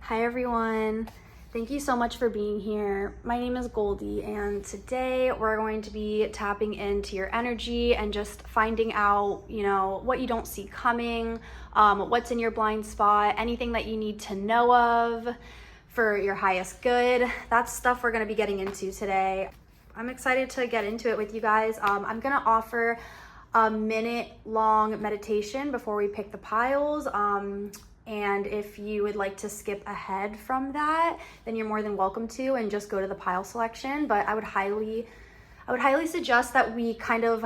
Hi everyone. Thank you so much for being here. My name is Goldie and today we're going to be tapping into your energy and just finding out, what you don't see coming, what's in your blind spot, anything that you need to know of for your highest good. That's stuff we're going to be getting into today. I'm excited to get into it with you guys. I'm going to offer a minute-long meditation before we pick the piles. And if you would like to skip ahead from that, then you're more than welcome to and just go to the pile selection. But I would highly suggest that we kind of,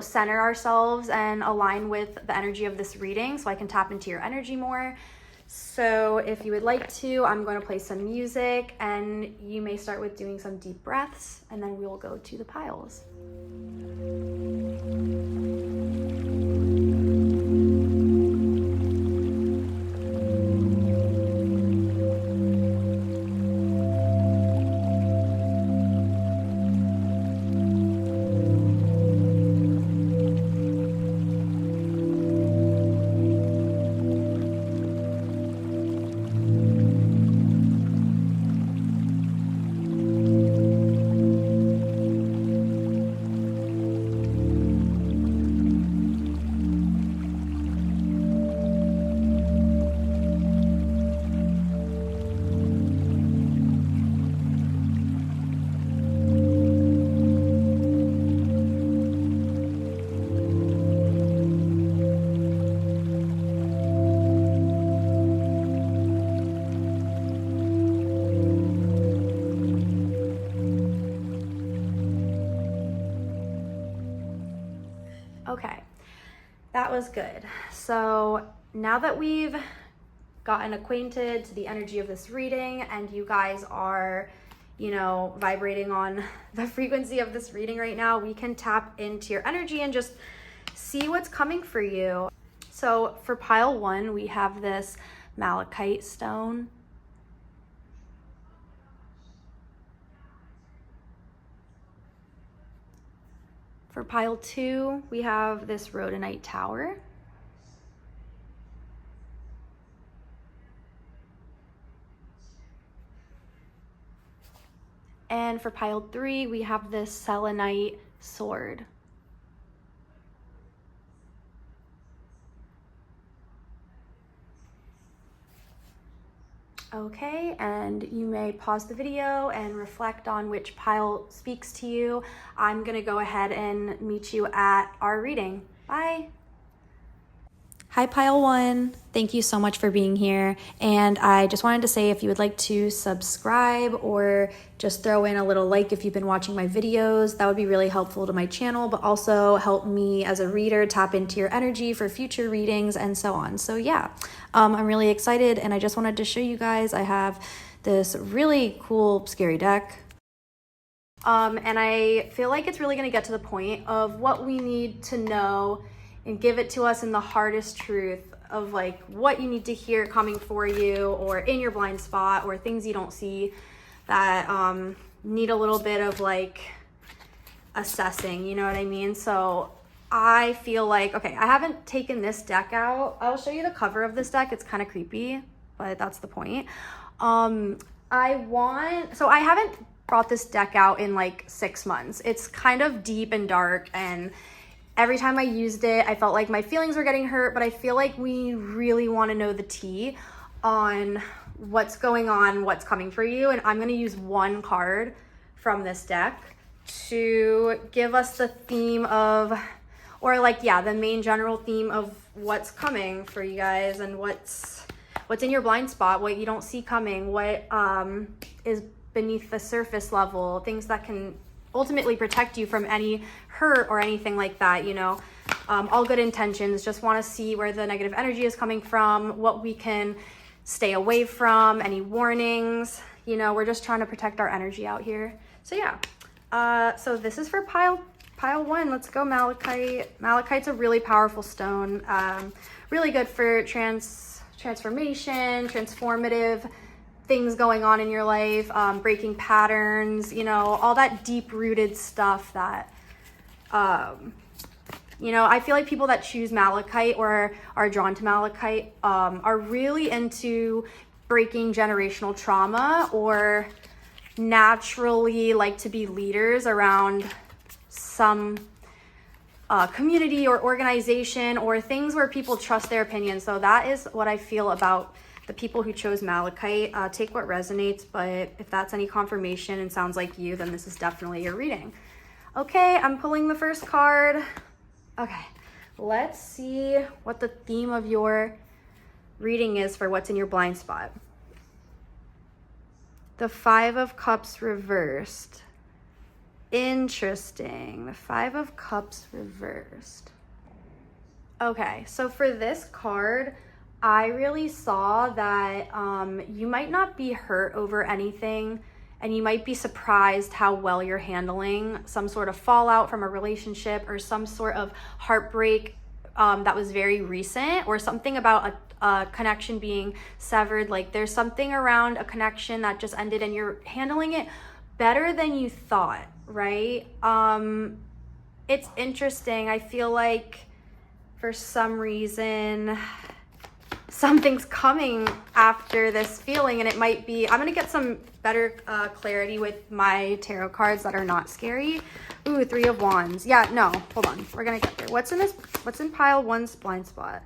center ourselves and align with the energy of this reading so I can tap into your energy more. So if you would like to, I'm going to play some music and you may start with doing some deep breaths and then we will go to the piles. Okay, that was good. So now that we've gotten acquainted to the energy of this reading and you guys are, vibrating on the frequency of this reading right now, we can tap into your energy and just see what's coming for you. So for pile 1, we have this Malachite stone. For pile 2, we have this Rhodonite tower. And for pile 3, we have this Selenite sword. Okay, and you may pause the video and reflect on which pile speaks to you. I'm gonna go ahead and meet you at our reading. Bye. Hi, pile 1. Thank you so much for being here. And I just wanted to say if you would like to subscribe or just throw in a little like if you've been watching my videos, that would be really helpful to my channel, but also help me as a reader tap into your energy for future readings and so on. So yeah, I'm really excited and I just wanted to show you guys I have this really cool scary deck. And I feel like it's really gonna get to the point of what we need to know and give it to us in the hardest truth of like what you need to hear coming for you or in your blind spot or things you don't see that need a little bit of like assessing, you know what I mean? So I feel like, okay, I haven't taken this deck out. I'll show you the cover of this deck. It's kind of creepy, but that's the point. So I haven't brought this deck out in like 6 months. It's kind of deep and dark, and every time I used it, I felt like my feelings were getting hurt, but I feel like we really want to know the tea on what's going on, what's coming for you. And I'm going to use one card from this deck to give us the theme of, or like, yeah, the main general theme of what's coming for you guys and what's in your blind spot, what you don't see coming, what is beneath the surface level, things that can ultimately protect you from any hurt or anything like that, all good intentions. Just want to see where the negative energy is coming from, what we can stay away from, any warnings. We're just trying to protect our energy out here. So yeah, so this is for pile 1. Let's go Malachite. Malachite's a really powerful stone, really good for transformation, transformative things going on in your life, breaking patterns, all that deep-rooted stuff that, I feel like people that choose Malachite or are drawn to Malachite are really into breaking generational trauma or naturally like to be leaders around some community or organization or things where people trust their opinion. So that is what I feel about the people who chose Malachite. Take what resonates, but if that's any confirmation and sounds like you, then this is definitely your reading. Okay, I'm pulling the first card. Okay, let's see what the theme of your reading is for what's in your blind spot. The Five of Cups reversed. Interesting. The Five of Cups reversed. Okay, so for this card, I really saw that you might not be hurt over anything, and you might be surprised how well you're handling some sort of fallout from a relationship or some sort of heartbreak that was very recent, or something about a connection being severed. Like there's something around a connection that just ended and you're handling it better than you thought, right? It's interesting. I feel like for some reason something's coming after this feeling, and it might be, I'm gonna get some better clarity with my tarot cards that are not scary. Ooh, Three of Wands. Yeah, no, hold on, we're gonna get there. What's in pile one's blind spot?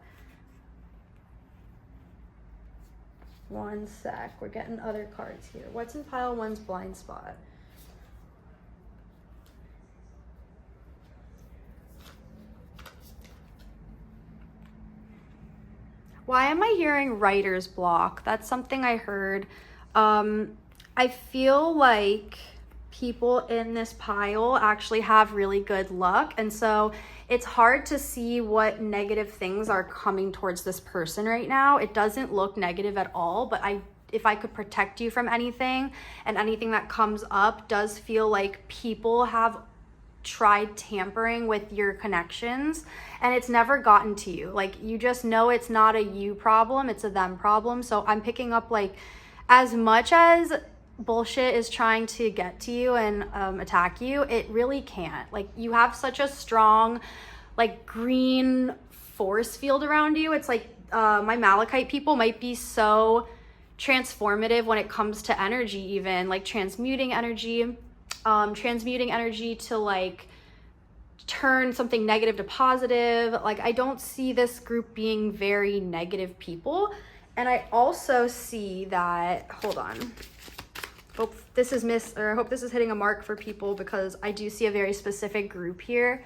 One sec, we're getting other cards here. What's in pile one's blind spot? Why am I hearing writer's block? That's something I heard. I feel like people in this pile actually have really good luck, and so it's hard to see what negative things are coming towards this person right now. It doesn't look negative at all, but if I could protect you from anything, and anything that comes up does feel like people have tried tampering with your connections and it's never gotten to you. Like you just know it's not a you problem, it's a them problem. So I'm picking up like, as much as bullshit is trying to get to you and attack you, it really can't. Like you have such a strong like green force field around you. It's like my Malachite people might be so transformative when it comes to energy, even like transmuting energy to like turn something negative to positive. Like I don't see this group being very negative people. And I also see that, hold on, hope this is hitting a mark for people, because I do see a very specific group here.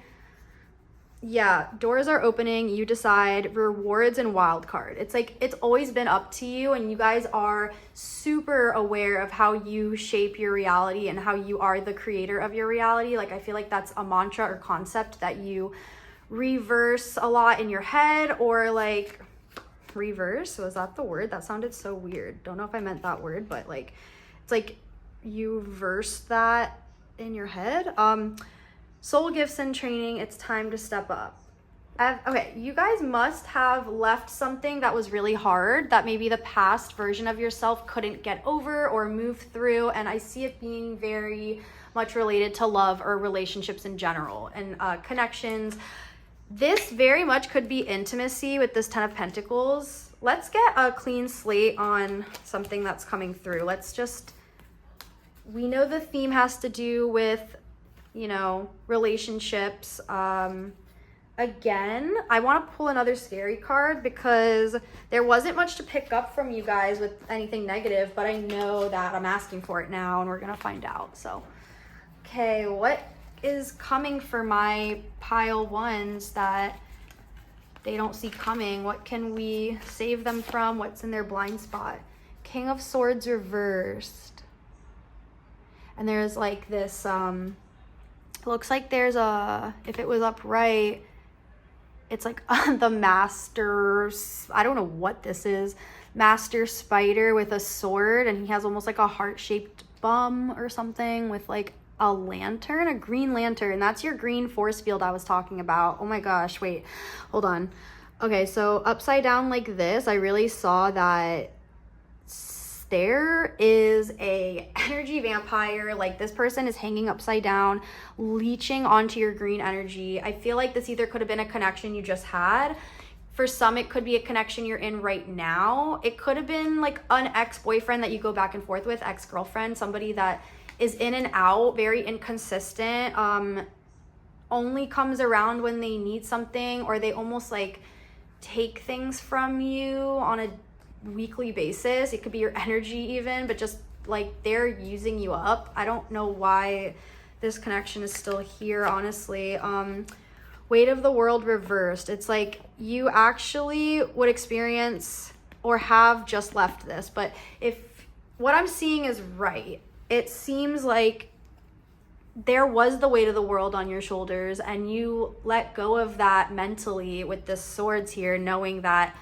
Yeah, doors are opening, you decide, rewards and wild card. It's like it's always been up to you, and you guys are super aware of how you shape your reality and how you are the creator of your reality. Like I feel like that's a mantra or concept that you reverse a lot in your head, or like reverse, was that the word? That sounded so weird. Don't know if I meant that word, but like it's like you verse that in your head. Soul gifts and training, it's time to step up. Okay, you guys must have left something that was really hard, that maybe the past version of yourself couldn't get over or move through, and I see it being very much related to love or relationships in general and connections. This very much could be intimacy with this Ten of Pentacles. Let's get a clean slate on something that's coming through. We know the theme has to do with, you know, relationships. Again, I want to pull another scary card because there wasn't much to pick up from you guys with anything negative, but I know that I'm asking for it now and we're gonna find out. So, okay, what is coming for my pile ones that they don't see coming? What can we save them from? What's in their blind spot? King of Swords reversed. And there's like this, it looks like there's if it was upright, it's like the masters, I don't know what this is, master spider with a sword, and he has almost like a heart-shaped bum or something with like a lantern, a green lantern. That's your green force field I was talking about. Oh my gosh, wait, hold on. Okay, so upside down like this, I really saw that there is a energy vampire. Like this person is hanging upside down, leeching onto your green energy. I feel like this either could have been a connection you just had. For some, it could be a connection you're in right now. It could have been like an ex-boyfriend that you go back and forth with, ex-girlfriend, somebody that is in and out, very inconsistent, only comes around when they need something, or they almost like take things from you on a weekly basis. It could be your energy even, but just like they're using you up. I don't know why this connection is still here, honestly. Weight of the world reversed. It's like you actually would experience or have just left this, but if what I'm seeing is right, it seems like there was the weight of the world on your shoulders and you let go of that mentally with the swords here, knowing that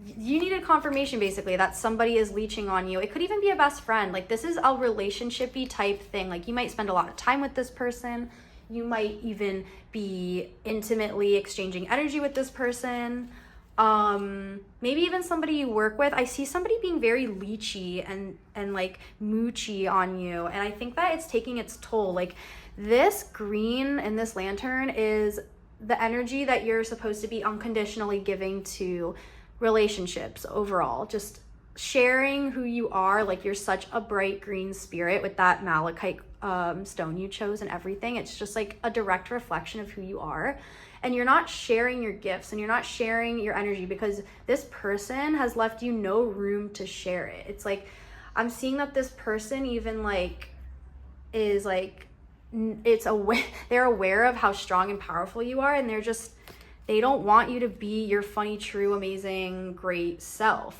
you needed confirmation basically that somebody is leeching on you. It could even be a best friend. Like this is a relationship-y type thing. Like you might spend a lot of time with this person. You might even be intimately exchanging energy with this person. Maybe even somebody you work with. I see somebody being very leechy and like moochy on you. And I think that it's taking its toll. Like this green in this lantern is the energy that you're supposed to be unconditionally giving to relationships overall. Just sharing who you are. Like you're such a bright green spirit with that malachite stone you chose and everything. It's just like a direct reflection of who you are. And you're not sharing your gifts and you're not sharing your energy because this person has left you no room to share it. It's like I'm seeing that this person even like is like they're aware of how strong and powerful you are, and they don't want you to be your funny, true, amazing, great self.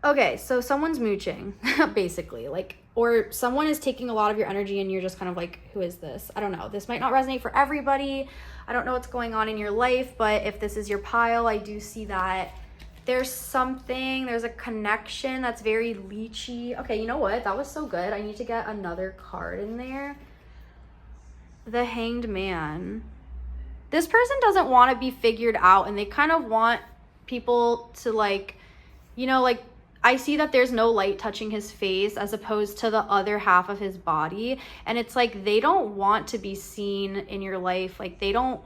Okay, so someone's mooching, basically, like, or someone is taking a lot of your energy and you're just kind of like, who is this? I don't know. This might not resonate for everybody. I don't know what's going on in your life, but if this is your pile, I do see that there's a connection that's very leechy. Okay, you know what? That was so good. I need to get another card in there. The Hanged Man. This person doesn't want to be figured out, and they kind of want people to like, like, I see that there's no light touching his face as opposed to the other half of his body. And it's like, they don't want to be seen in your life. Like they don't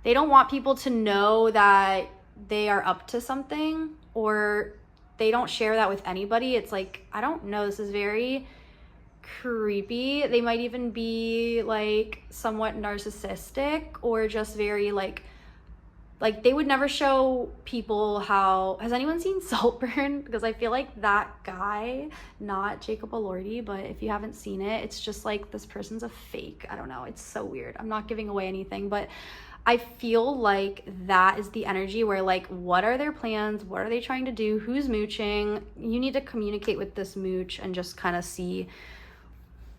want people to know that they are up to something, or they don't share that with anybody. It's like, I don't know. This is very creepy. They might even be like somewhat narcissistic, or just very like they would never show people how. Has anyone seen Saltburn? Because I feel like that guy, not Jacob Elordi, but if you haven't seen it, it's just like this person's a fake. I don't know. It's so weird. I'm not giving away anything, but I feel like that is the energy where like, what are their plans? What are they trying to do? Who's mooching? You need to communicate with this mooch and just kind of see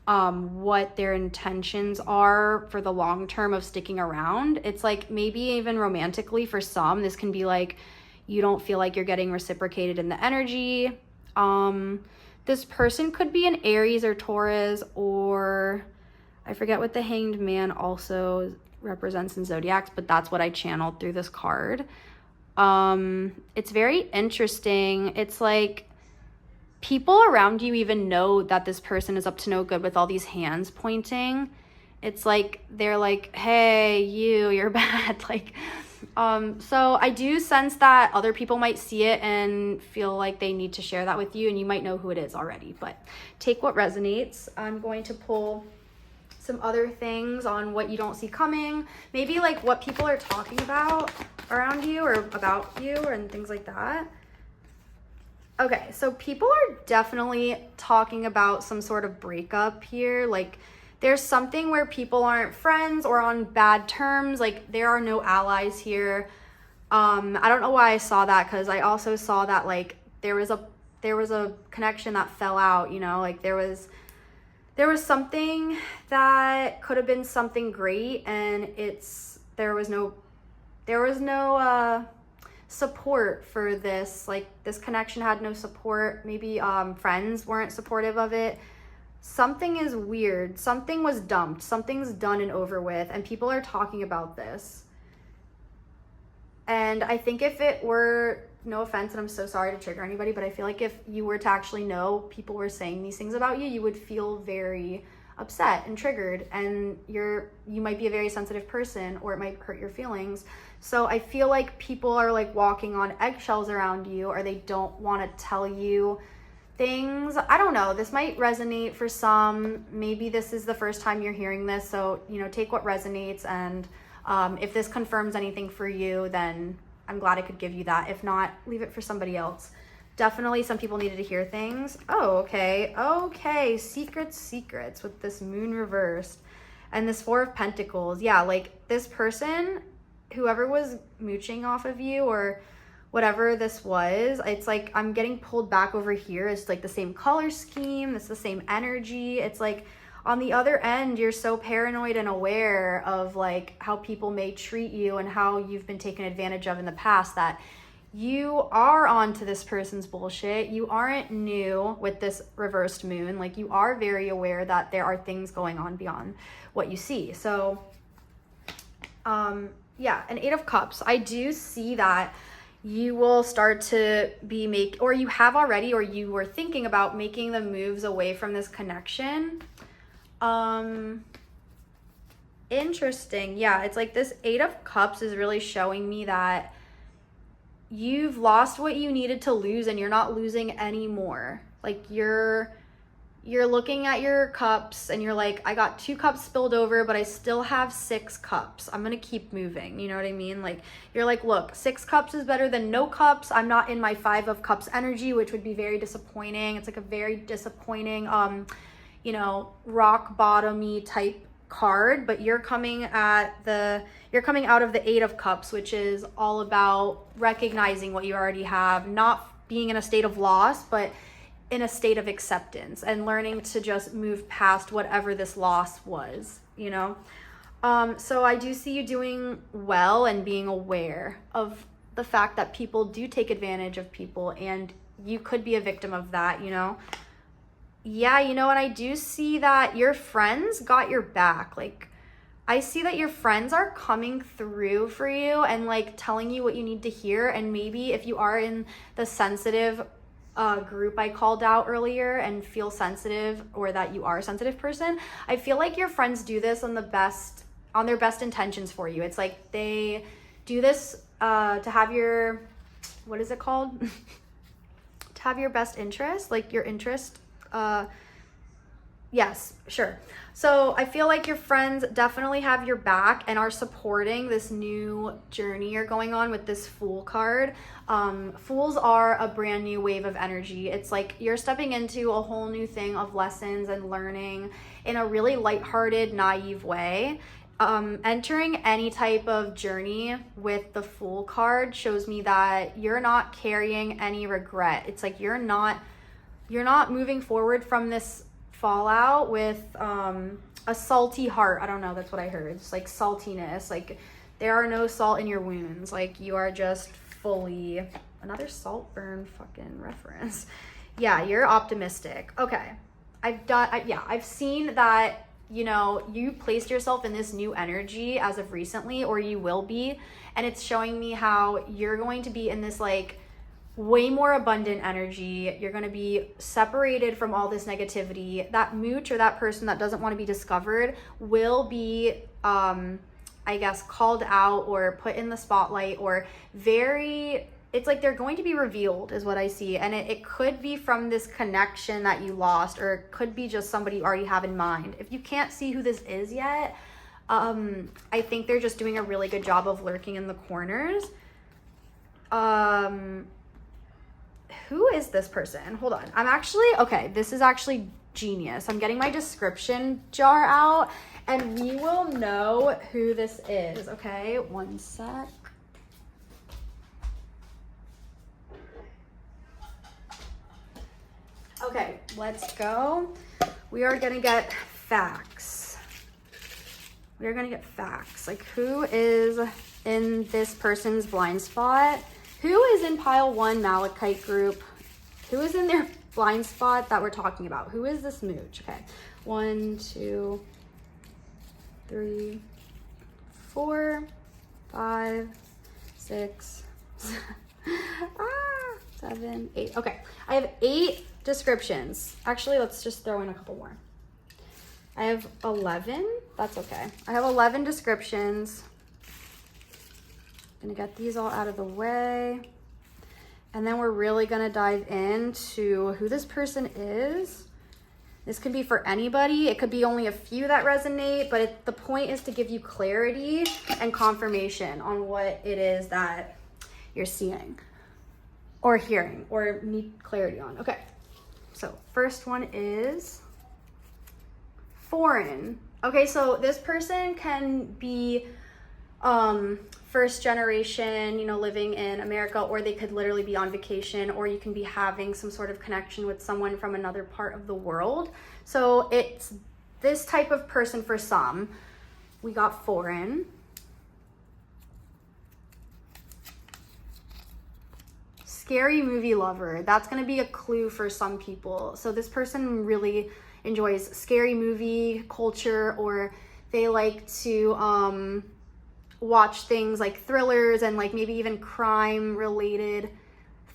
what their intentions are for the long term of sticking around. It's like maybe even romantically for some, this can be like you don't feel like you're getting reciprocated in the energy. This person could be an Aries or Taurus, or I forget what the Hanged Man also represents in zodiacs, but that's what I channeled through this card. It's very interesting. It's like people around you even know that this person is up to no good with all these hands pointing. It's like they're like, hey, you're bad. Like, so I do sense that other people might see it and feel like they need to share that with you, and you might know who it is already, but take what resonates. I'm going to pull some other things on what you don't see coming, maybe like what people are talking about around you or about you and things like that. Okay, so people are definitely talking about some sort of breakup here. Like there's something where people aren't friends or on bad terms. Like there are no allies here. I don't know why I saw that, because I also saw that like there was a connection that fell out, like there was something that could have been something great, and there was no support for this. Like this connection had no support. Maybe friends weren't supportive of it. Something is weird. Something was dumped. Something's done and over with, and people are talking about this. And I think if it were, no offense, and I'm so sorry to trigger anybody, but I feel like if you were to actually know people were saying these things about you, you would feel very upset and triggered, and you might be a very sensitive person, or it might hurt your feelings. So I feel like people are like walking on eggshells around you, or they don't want to tell you things. I don't know. This might resonate for some. Maybe this is the first time you're hearing this. So, take what resonates. And if this confirms anything for you, then I'm glad I could give you that. If not, leave it for somebody else. Definitely some people needed to hear things. Oh, okay. Okay. Secrets with this moon reversed and this Four of Pentacles. Yeah, like this person, whoever was mooching off of you or whatever this was, it's like I'm getting pulled back over here. It's like the same color scheme. It's the same energy. It's like on the other end, you're so paranoid and aware of like how people may treat you and how you've been taken advantage of in the past that you are onto this person's bullshit. You aren't new with this reversed moon. Like you are very aware that there are things going on beyond what you see. So, yeah, an Eight of Cups. I do see that you will start to be or you have already, or you were thinking about making the moves away from this connection. Interesting. Yeah, it's like this Eight of Cups is really showing me that you've lost what you needed to lose and you're not losing anymore. Like you're looking at your cups and you're like, I got 2 cups spilled over, but I still have 6 cups. I'm going to keep moving. You know what I mean? Like you're like, look, 6 cups is better than no cups. I'm not in my 5 of Cups energy, which would be very disappointing. It's like a very disappointing, rock bottom-y type card, but you're coming out of the Eight of Cups, which is all about recognizing what you already have, not being in a state of loss, but in a state of acceptance and learning to just move past whatever this loss was, So I do see you doing well and being aware of the fact that people do take advantage of people and you could be a victim of that, Yeah, and I do see that your friends got your back. Like, I see that your friends are coming through for you and like telling you what you need to hear. And maybe if you are in the sensitive group I called out earlier and feel sensitive, or that you are a sensitive person, I feel like your friends do this on their best intentions for you. It's like they do this to have your, what is it called? To have your best interest, like your interest. Yes, sure. So I feel like your friends definitely have your back and are supporting this new journey you're going on with this Fool card. Fools are a brand new wave of energy. It's like you're stepping into a whole new thing of lessons and learning in a really lighthearted, naive way. Entering any type of journey with the Fool card shows me that you're not carrying any regret. It's like you're not moving forward from this fallout with a salty heart. I don't know, that's what I heard. It's like saltiness, like there are no salt in your wounds. Like you are just fully, another Saltburn fucking reference. Yeah, you're optimistic. Okay. I've seen that, you placed yourself in this new energy as of recently, or you will be, and it's showing me how you're going to be in this like way more abundant energy. You're going to be separated from all this negativity. That mooch or that person that doesn't want to be discovered will be, I guess, called out or put in the spotlight, or it's like they're going to be revealed is what I see. And it could be from this connection that you lost, or it could be just somebody you already have in mind. If you can't see who this is yet, I think they're just doing a really good job of lurking in the corners. Who is this person? Hold on. Okay, this is actually genius. I'm getting my description jar out and we will know who this is. Okay, one sec. Okay, let's go. We are gonna get facts. Like, who is in this person's blind spot? Who is in pile 1 Malachite group? Who is in their blind spot that we're talking about? Who is this mooch? Okay, 1, 2, 3, 4, 5, 6, 7, 8. Okay, I have 8 descriptions. Actually, let's just throw in a couple more. I have 11. That's okay. I have 11 descriptions. I'm gonna get these all out of the way. And then we're really gonna dive into who this person is. This could be for anybody. It could be only a few that resonate, but the point is to give you clarity and confirmation on what it is that you're seeing or hearing or need clarity on. Okay, so first one is foreign. Okay, so this person can be first generation, you know, living in America, or they could literally be on vacation, or you can be having some sort of connection with someone from another part of the world. So it's this type of person for some. We got foreign. Scary movie lover. That's going to be a clue for some people. So this person really enjoys scary movie culture, or they like to watch things like thrillers and like maybe even crime related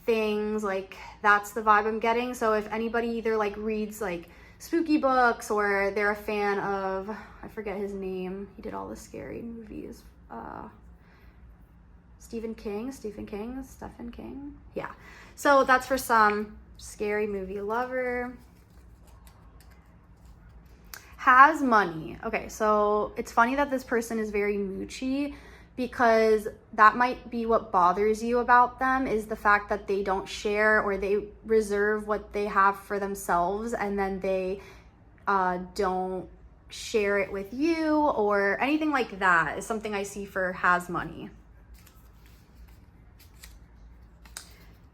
things. Like that's the vibe I'm getting. So if anybody either like reads like spooky books, or they're a fan of, I forget his name, he did all the scary movies, Stephen King. Yeah, so that's for some. Scary movie lover. Has money. Okay, so it's funny that this person is very moochy, because that might be what bothers you about them, is the fact that they don't share, or they reserve what they have for themselves, and then they don't share it with you, or anything like that is something I see for has money.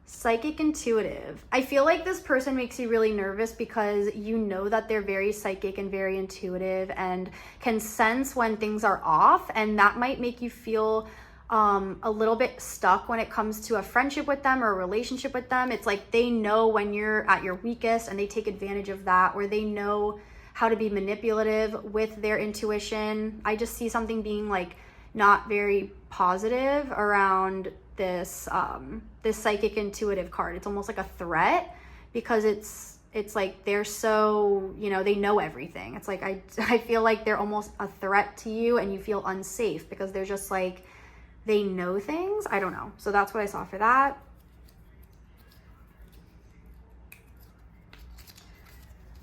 Psychic intuitive. I feel like this person makes you really nervous because you know that they're very psychic and very intuitive and can sense when things are off, and that might make you feel a little bit stuck when it comes to a friendship with them or a relationship with them. It's like they know when you're at your weakest and they take advantage of that, or they know how to be manipulative with their intuition. I just see something being like not very positive around this this psychic intuitive card. It's almost like a threat, because it's like they're so, you know, they know everything. It's like I feel like they're almost a threat to you, and you feel unsafe because they're just like, they know things. I don't know. So that's what I saw for that.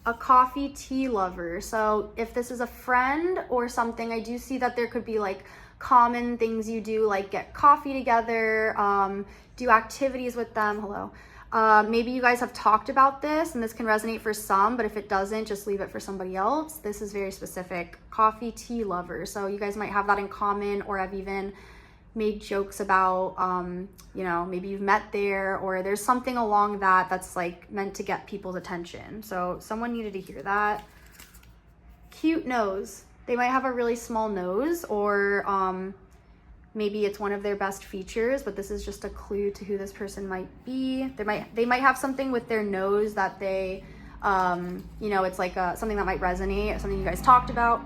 A coffee tea lover. So if this is a friend or something, I do see that there could be like common things you do, like get coffee together, do activities with them. Hello. Maybe you guys have talked about this, and this can resonate for some, but if it doesn't, just leave it for somebody else. This is very specific. Coffee tea lover. So you guys might have that in common, or have even made jokes about, you know, maybe you've met there, or there's something along that's like meant to get people's attention. So someone needed to hear that. Cute nose. They might have a really small nose, or maybe it's one of their best features, but this is just a clue to who this person might be. They might have something with their nose that they, you know, it's like something that might resonate, something you guys talked about.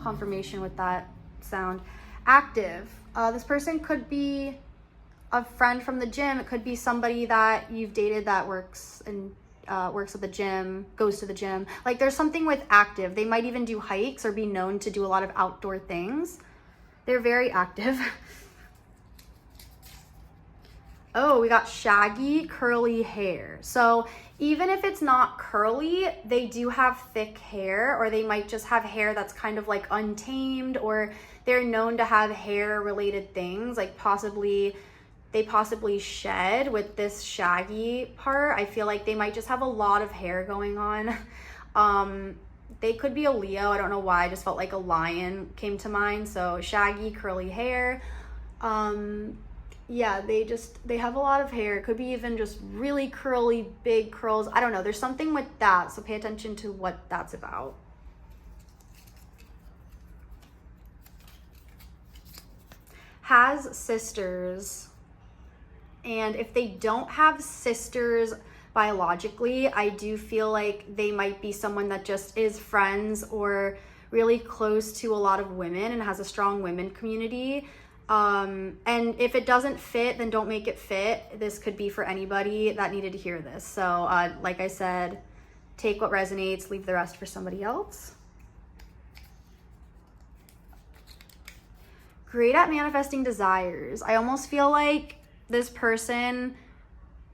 Confirmation with that sound. Active. This person could be a friend from the gym. It could be somebody that you've dated that works at the gym, goes to the gym. Like there's something with active. They might even do hikes or be known to do a lot of outdoor things. They're very active. Oh, we got shaggy curly hair. So even if it's not curly, they do have thick hair, or they might just have hair that's kind of like untamed, or they're known to have hair related things, like they possibly shed with this shaggy part. I feel like they might just have a lot of hair going on. They could be a Leo. I don't know why. I just felt like a lion came to mind. So shaggy curly hair. Yeah, they have a lot of hair. It could be even just really curly, big curls. I don't know. There's something with that. So pay attention to what that's about. Has sisters. And if they don't have sisters biologically, I do feel like they might be someone that just is friends or really close to a lot of women and has a strong women community. And if it doesn't fit, then don't make it fit. This could be for anybody that needed to hear this. So like I said, take what resonates, leave the rest for somebody else. great at manifesting desires. I almost feel like this person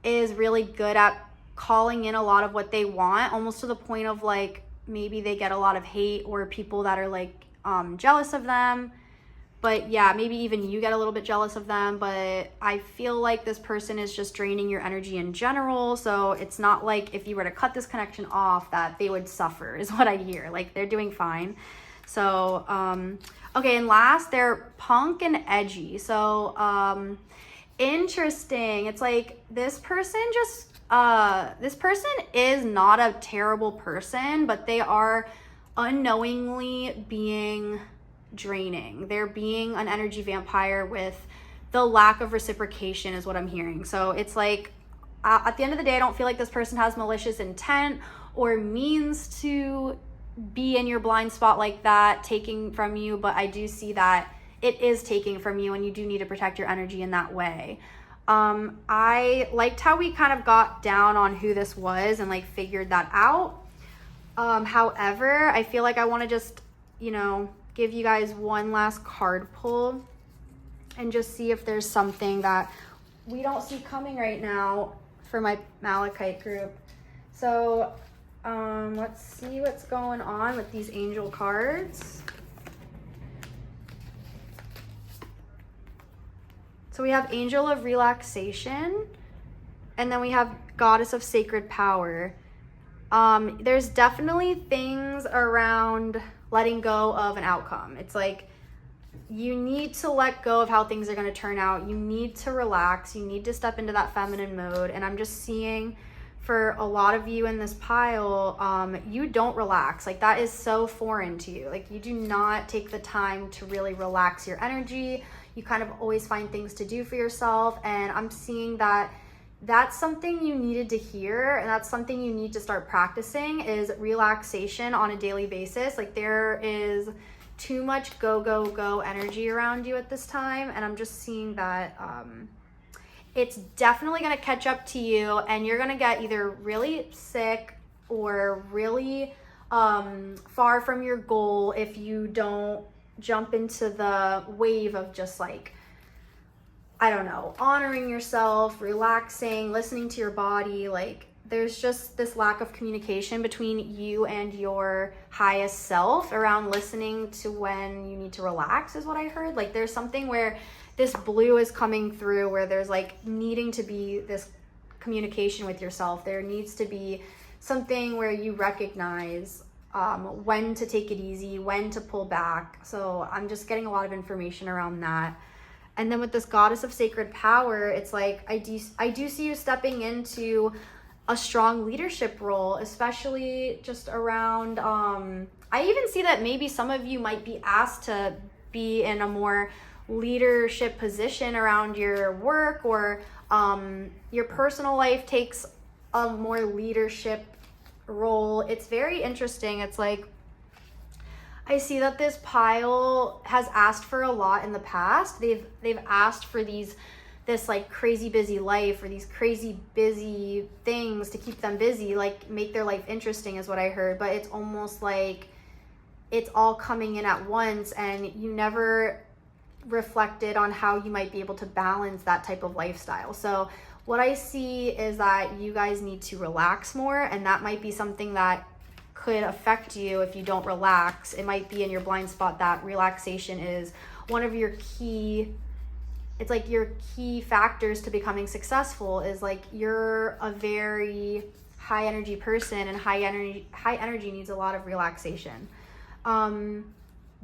is really good at calling in a lot of what they want, almost to the point of like maybe they get a lot of hate or people that are like jealous of them. But yeah, maybe even you get a little bit jealous of them, but I feel like this person is just draining your energy in general. So it's not like if you were to cut this connection off that they would suffer, is what I hear. Like they're doing fine. So, okay, and last, they're punk and edgy. So, interesting. It's like this person is not a terrible person, but they are unknowingly being draining. They're being an energy vampire with the lack of reciprocation is what I'm hearing. So it's like, at the end of the day, I don't feel like this person has malicious intent or means to be in your blind spot like that, taking from you, but I do see that it is taking from you and you do need to protect your energy in that way. I liked how we kind of got down on who this was and like figured that out. However, I feel like I want to just, give you guys one last card pull and just see if there's something that we don't see coming right now for my Malachite group. So, let's see what's going on with these angel cards. So we have Angel of Relaxation, and then we have Goddess of Sacred Power. There's definitely things around letting go of an outcome. It's like you need to let go of how things are going to turn out. You need to relax. You need to step into that feminine mode. And I'm just seeing for a lot of you in this pile, you don't relax. Like that is so foreign to you. Like you do not take the time to really relax your energy. You kind of always find things to do for yourself. And I'm seeing that that's something you needed to hear, and that's something you need to start practicing is relaxation on a daily basis. Like there is too much go energy around you at this time, and I'm just seeing that it's definitely going to catch up to you, and you're going to get either really sick or really far from your goal if you don't jump into the wave of just like, I don't know, honoring yourself, relaxing, listening to your body. Like there's just this lack of communication between you and your highest self around listening to when you need to relax is what I heard. Like there's something where this blue is coming through where there's like needing to be this communication with yourself. There needs to be something where you recognize when to take it easy, when to pull back. So I'm just getting a lot of information around that. And then with this Goddess of Sacred Power, it's like I do see you stepping into a strong leadership role, especially just around, I even see that maybe some of you might be asked to be in a more leadership position around your work, or your personal life takes a more leadership role. It's very interesting. It's like I see that this pile has asked for a lot in the past. They've asked for this like crazy busy life, or these crazy busy things to keep them busy, like make their life interesting is what I heard. But it's almost like it's all coming in at once, and you never reflected on how you might be able to balance that type of lifestyle. So what I see is that you guys need to relax more, and that might be something that could affect you if you don't relax. It might be in your blind spot that relaxation is one of your key, it's like your key factors to becoming successful is like you're a very high energy person, and high energy needs a lot of relaxation.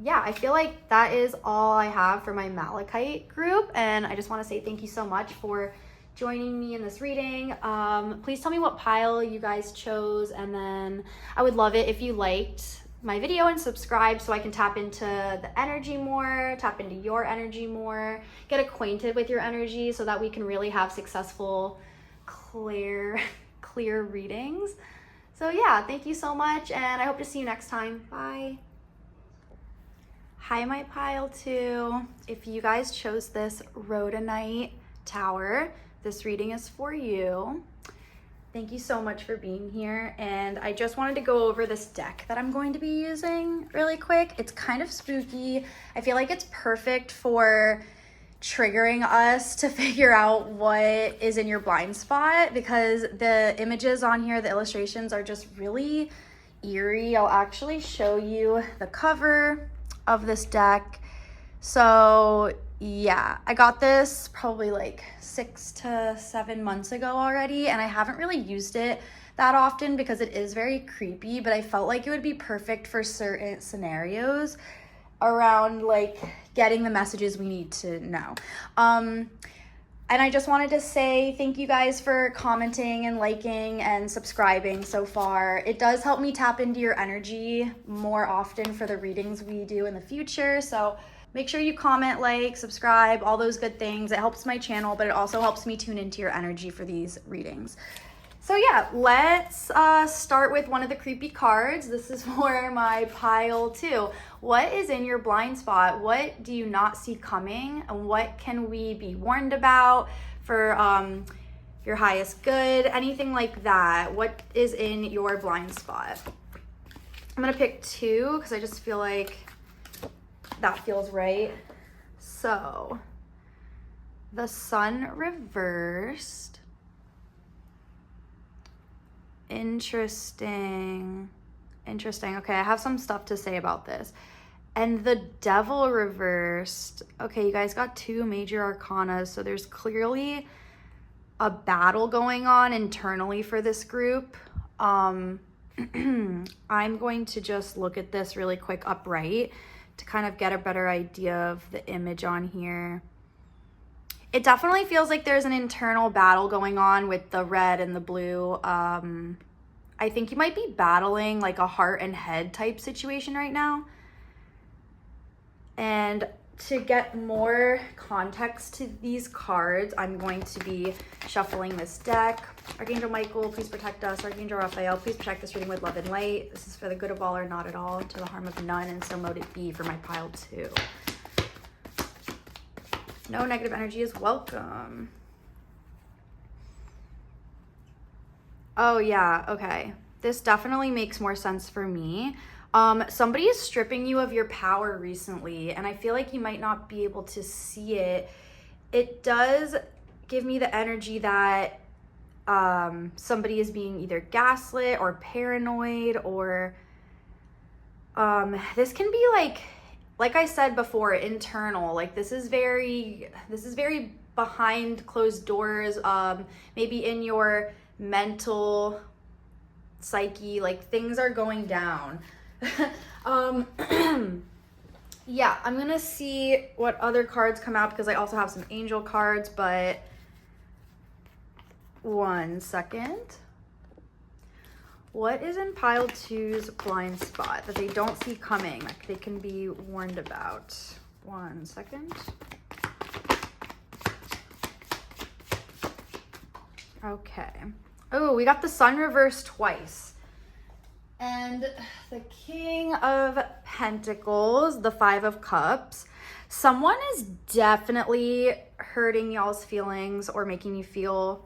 Yeah, I feel like that is all I have for my Malachite group, and I just want to say thank you so much for joining me in this reading. Please tell me what pile you guys chose, and then I would love it if you liked my video and subscribe so I can tap into the energy more, tap into your energy more, get acquainted with your energy so that we can really have successful, clear readings. So yeah, thank you so much, and I hope to see you next time. Bye. Hi, my pile 2. If you guys chose this Rhodonite tower, this reading is for you. Thank you so much for being here. And I just wanted to go over this deck that I'm going to be using really quick. It's kind of spooky. I feel like it's perfect for triggering us to figure out what is in your blind spot, because the images on here, the illustrations, are just really eerie. I'll actually show you the cover of this deck. So yeah, I got this probably like 6 to 7 months ago already, and I haven't really used it that often because it is very creepy, but I felt like it would be perfect for certain scenarios around like getting the messages we need to know. And I just wanted to say thank you guys for commenting and liking and subscribing so far. It does help me tap into your energy more often for the readings we do in the future. So make sure you comment, like, subscribe, all those good things. It helps my channel, but it also helps me tune into your energy for these readings. So yeah, let's start with one of the creepy cards. This is for my pile 2. What is in your blind spot? What do you not see coming? And what can we be warned about for your highest good? Anything like that. What is in your blind spot? I'm gonna pick 2 because I just feel like that feels right. So, the Sun reversed. Interesting. Okay, I have some stuff to say about this. And the Devil reversed. Okay, you guys got 2 major arcana, so there's clearly a battle going on internally for this group. I'm going to just look at this really quick upright to kind of get a better idea of the image on here. It definitely feels like there's an internal battle going on with the red and the blue. I think you might be battling like a heart and head type situation right now. And to get more context to these cards, I'm going to be shuffling this deck. Archangel Michael, please protect us. Archangel Raphael, please protect this reading with love and light. This is for the good of all or not at all, to the harm of none, and so mote it be for my pile 2. No negative energy is welcome. Oh yeah, okay. This definitely makes more sense for me. Somebody is stripping you of your power recently, and I feel like you might not be able to see it. It does give me the energy that somebody is being either gaslit or paranoid, or this can be like I said before, internal. Like this is very behind closed doors, maybe in your mental psyche, like things are going down. Yeah, I'm gonna see what other cards come out because I also have some angel cards, but one second. What is in pile 2's blind spot that they don't see coming, that they can be warned about? One second. Okay. Oh, we got the Sun reversed twice. And the King of Pentacles, the 5 of Cups. Someone is definitely hurting y'all's feelings or making you feel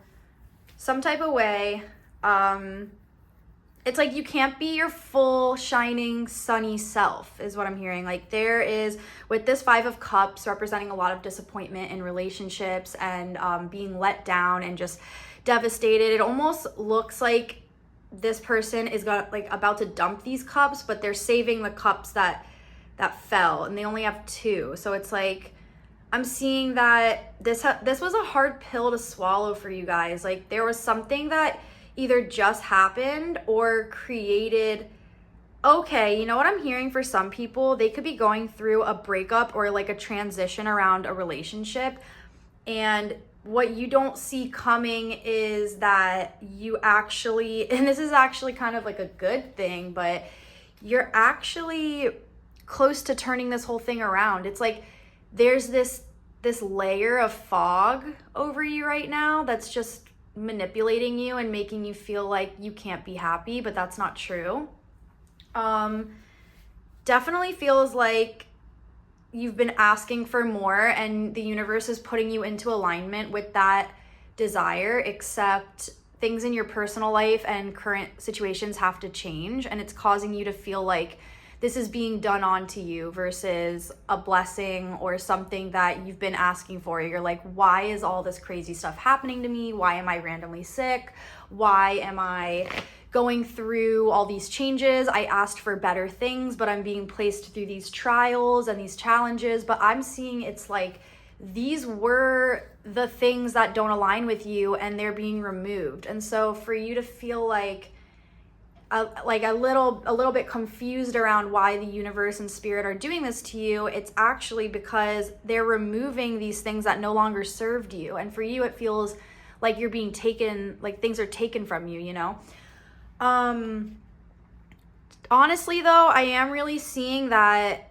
some type of way. It's like you can't be your full, shining, sunny self is what I'm hearing. Like there is, with this 5 of Cups representing a lot of disappointment in relationships and being let down and just devastated. It almost looks like this person is about to dump these cups, but they're saving the cups that fell, and they only have 2. So it's like I'm seeing that this was a hard pill to swallow for you guys. Like there was something that either just happened or created. Okay, you know what I'm hearing for some people? They could be going through a breakup or like a transition around a relationship, and what you don't see coming is that you actually, and this is actually kind of like a good thing, but you're actually close to turning this whole thing around. It's like there's this layer of fog over you right now that's just manipulating you and making you feel like you can't be happy, but that's not true. Definitely feels like you've been asking for more, and the universe is putting you into alignment with that desire, except things in your personal life and current situations have to change, and it's causing you to feel like this is being done onto you versus a blessing or something that you've been asking for. You're like, why is all this crazy stuff happening to me? Why am I randomly sick? Why am I going through all these changes? I asked for better things, but I'm being placed through these trials and these challenges. But I'm seeing it's like these were the things that don't align with you, and they're being removed. And so for you to feel like a little bit confused around why the universe and spirit are doing this to you, it's actually because they're removing these things that no longer served you. And for you, it feels like you're being taken, like things are taken from you, you know? Honestly though, I am really seeing that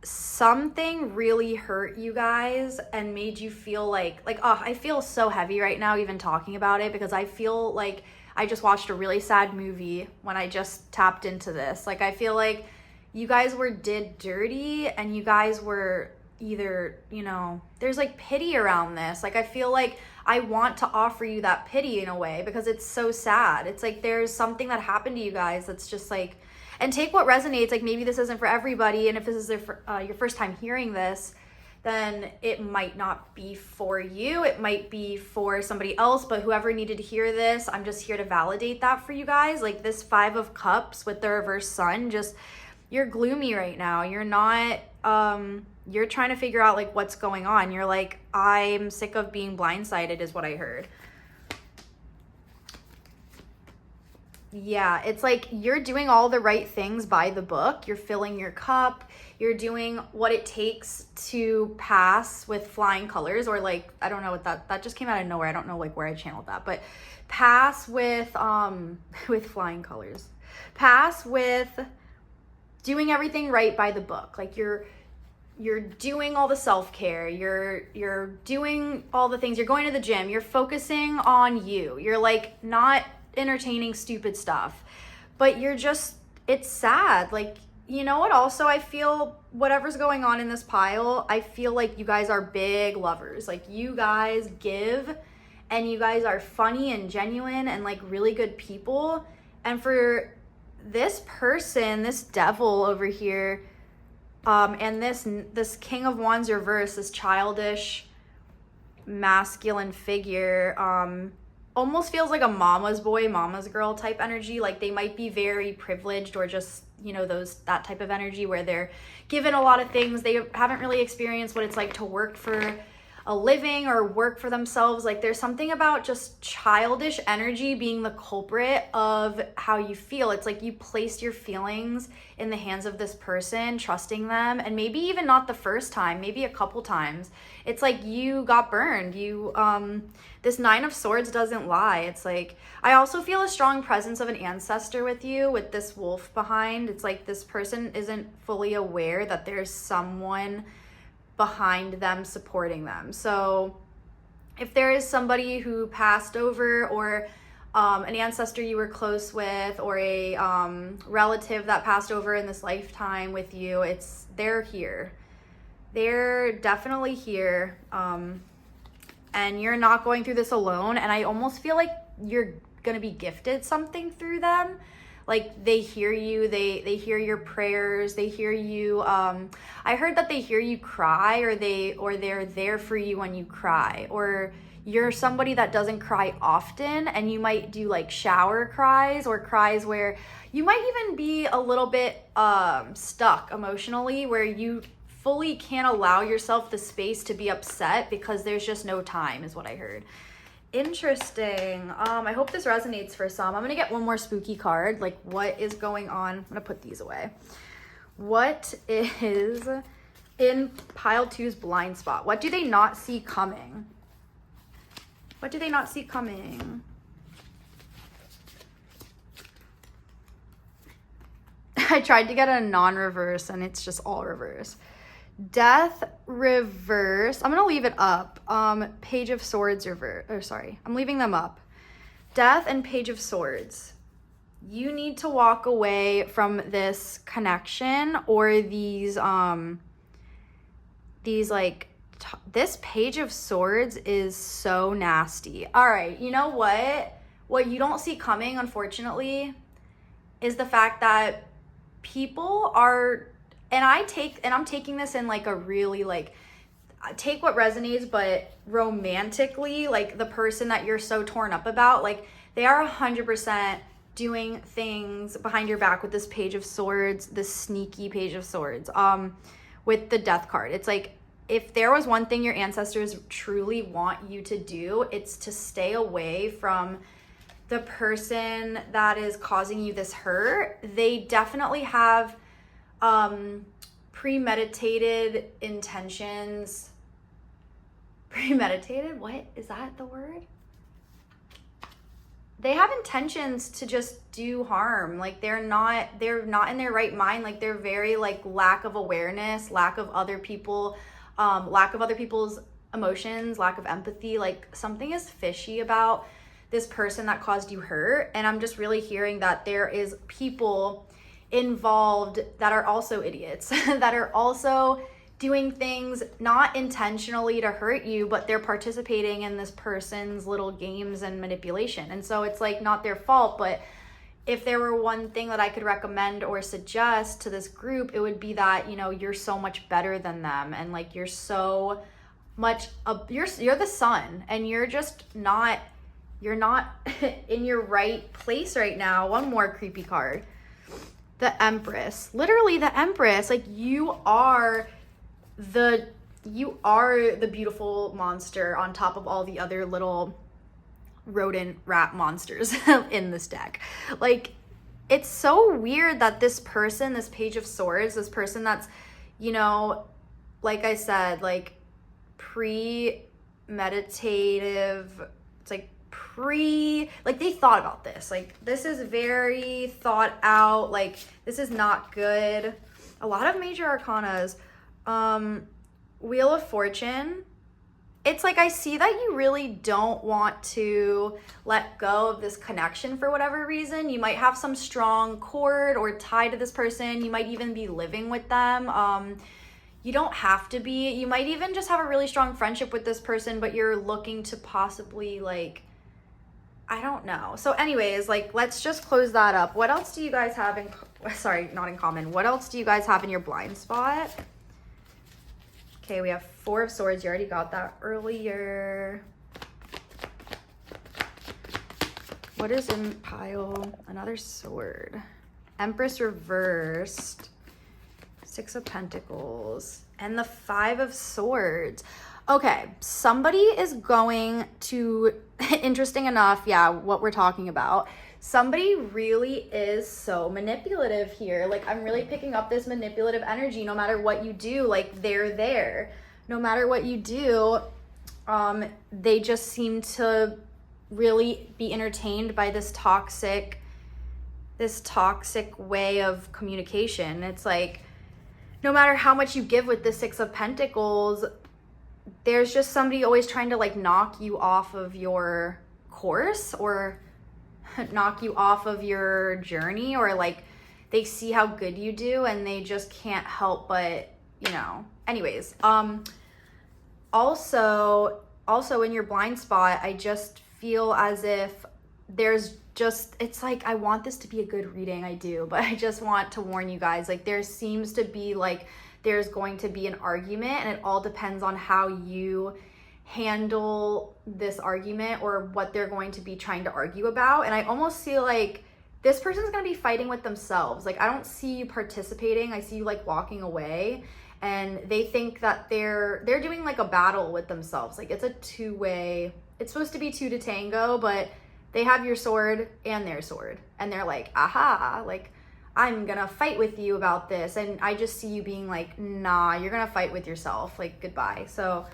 something really hurt you guys and made you feel like, oh, I feel so heavy right now even talking about it, because I feel like I just watched a really sad movie when I just tapped into this. Like, I feel like you guys were did dirty, and you guys were either, you know, there's like pity around this. Like, I feel like I want to offer you that pity in a way, because it's so sad. It's like there's something that happened to you guys that's just like, and take what resonates. Like, maybe this isn't for everybody, and if this is your first time hearing this, then it might not be for you. It might be for somebody else, but whoever needed to hear this, I'm just here to validate that for you guys. Like, this 5 of Cups with the reverse sun, just, you're gloomy right now. You're not, you're trying to figure out like what's going on. You're like, I'm sick of being blindsided is what I heard. Yeah, it's like you're doing all the right things by the book. You're filling your cup. You're doing what it takes to pass with flying colors, or like, I don't know what that just came out of nowhere. I don't know like where I channeled that, but pass with flying colors. Pass with doing everything right by the book. Like you're doing all the self-care. You're doing all the things. You're going to the gym. You're focusing on you. You're like not entertaining stupid stuff, but you're just, it's sad. Like, you know what, also I feel whatever's going on in this pile, I feel like you guys are big lovers. Like, you guys give, and you guys are funny and genuine and like really good people. And for this person, this devil over here, and this King of Wands reverse, this childish masculine figure, almost feels like a mama's boy, mama's girl type energy. Like, they might be very privileged, or just, you know, that type of energy where they're given a lot of things. They haven't really experienced what it's like to work for a living or work for themselves. Like, there's something about just childish energy being the culprit of how you feel. It's like you placed your feelings in the hands of this person, trusting them, and maybe even not the first time, maybe a couple times. It's like you got burned. This 9 of Swords doesn't lie. It's like, I also feel a strong presence of an ancestor with you, with this wolf behind. It's like this person isn't fully aware that there's someone behind them supporting them. So if there is somebody who passed over, or an ancestor you were close with, or a relative that passed over in this lifetime with you, they're here. They're definitely here. And you're not going through this alone. And I almost feel like you're going to be gifted something through them. Like, they hear you, they hear your prayers, they hear you. I heard that they hear you cry, or they're there for you when you cry, or you're somebody that doesn't cry often, and you might do like shower cries, or cries where you might even be a little bit stuck emotionally, where you fully can't allow yourself the space to be upset because there's just no time, is what I heard. Interesting. I hope this resonates for some. I'm gonna get one more spooky card. Like, what is going on? I'm gonna put these away. What is in pile 2's blind spot? What do they not see coming? What do they not see coming? I tried to get a non-reverse and it's just all reverse. Death reverse. I'm gonna leave it up. Page of Swords reverse. Or sorry, I'm leaving them up. Death and Page of Swords. You need to walk away from this connection, or these like this Page of Swords is so nasty. All right, you know what? what you don't see coming, unfortunately, is the fact that people are, and I'm taking this in like a really like, take what resonates, but romantically, like the person that you're so torn up about, like they are 100% doing things behind your back with this Page of Swords, this sneaky Page of Swords, with the Death card. It's like, if there was one thing your ancestors truly want you to do, it's to stay away from the person that is causing you this hurt. They definitely have premeditated intentions. Premeditated? What is that the word? They have intentions to just do harm. Like they're not in their right mind. Like they're very like lack of awareness, lack of other people's emotions, lack of empathy. Like something is fishy about this person that caused you hurt. And I'm just really hearing that there is people involved that are also idiots, that are also doing things not intentionally to hurt you, but they're participating in this person's little games and manipulation. And so it's like not their fault, but if there were one thing that I could recommend or suggest to this group, it would be that, you know, you're so much better than them. And like, you're so much, you're the sun, and you're not in your right place right now. One more creepy card. The Empress. Literally the Empress. Like you are the beautiful monster on top of all the other little rodent rat monsters in this deck. Like it's so weird that this person, this Page of Swords, this person that's, you know, like I said, like premeditative, it's like like they thought about this. Like this is very thought out. Like this is not good. A lot of major arcanas. Wheel of Fortune. It's like I see that you really don't want to let go of this connection for whatever reason. You might have some strong cord or tie to this person. You might even be living with them. You don't have to be. You might even just have a really strong friendship with this person, but you're looking to possibly like, I don't know. So anyways, like let's just close that up. What else do you guys have in, sorry, not in common. What else do you guys have in your blind spot? Okay, we have Four of Swords. You already got that earlier. What is in pile? Another sword. Empress reversed. Six of Pentacles. And the Five of Swords. Okay, somebody is going to, interesting enough, yeah, what we're talking about. Somebody really is so manipulative here. Like, I'm really picking up this manipulative energy. No matter what you do, like, they're there. No matter what you do, they just seem to really be entertained by this toxic way of communication. It's like, no matter how much you give with the Six of Pentacles, there's just somebody always trying to, like, knock you off of your course or knock you off of your journey, or like they see how good you do and they just can't help but, you know. Anyways, also in your blind spot, I just feel as if there's just, it's like, I want this to be a good reading, I do, but I just want to warn you guys, like there seems to be like there's going to be an argument, and it all depends on how you handle this argument or what they're going to be trying to argue about. And I almost feel like this person's going to be fighting with themselves. Like, I don't see you participating. I see you like walking away, and they think that they're doing like a battle with themselves. Like, it's a two-way, it's supposed to be two to tango, but they have your sword and their sword, and they're like, aha, like I'm gonna fight with you about this. And I just see you being like, nah, you're gonna fight with yourself, like goodbye. So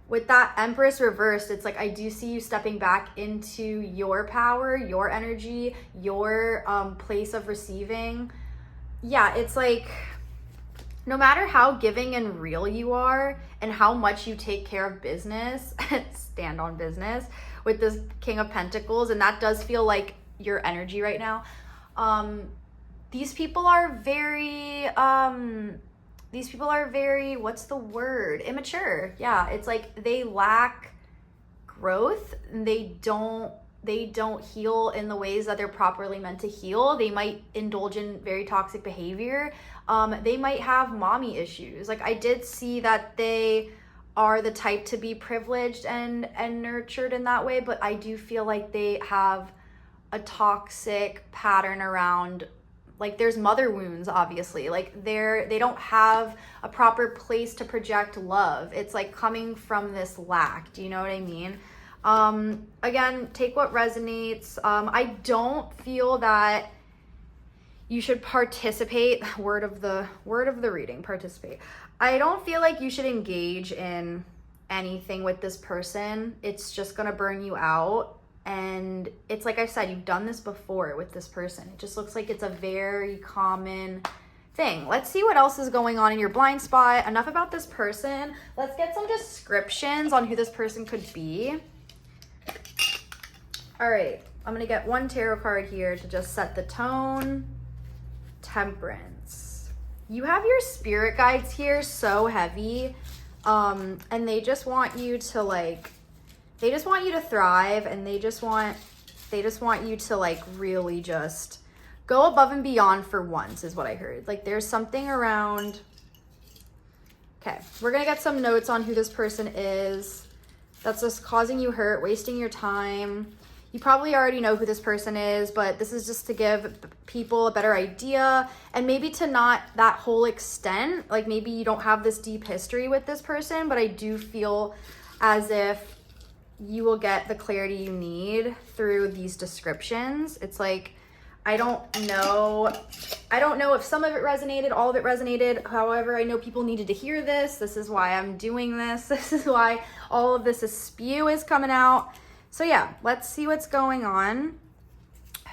with that Empress reversed, it's like I do see you stepping back into your power, your energy, your place of receiving. Yeah, it's like no matter how giving and real you are and how much you take care of business, stand on business with this King of Pentacles, and that does feel like your energy right now. These people are very, what's the word? Immature. Yeah, it's like they lack growth. They don't they don't heal in the ways that they're properly meant to heal. They might indulge in very toxic behavior. They might have mommy issues. Like, I did see that they are the type to be privileged and nurtured in that way, but I do feel like they have a toxic pattern around, like, there's mother wounds, obviously. Like, they don't have a proper place to project love. It's like coming from this lack. Do you know what I mean? Again, take what resonates. I don't feel that you should participate. Word of the reading, participate. I don't feel like you should engage in anything with this person. It's just gonna burn you out. And it's like I said, you've done this before with this person. It just looks like it's a very common thing. Let's see what else is going on in your blind spot. Enough about this person. Let's get some descriptions on who this person could be. All right, I'm gonna get one tarot card here to just set the tone. Temperance. You have your spirit guides here so heavy, and they just want you to, like, they just want you to thrive, and they just want you to, like, really just go above and beyond for once, is what I heard. Like, there's something around. Okay, we're gonna get some notes on who this person is that's just causing you hurt, wasting your time. You probably already know who this person is, but this is just to give people a better idea, and maybe to not that whole extent. Like, maybe you don't have this deep history with this person, but I do feel as if you will get the clarity you need through these descriptions. It's like, I don't know if some of it resonated, all of it resonated. However, I know people needed to hear this. This is why I'm doing this. This is why all of this spew is coming out. So yeah, let's see what's going on.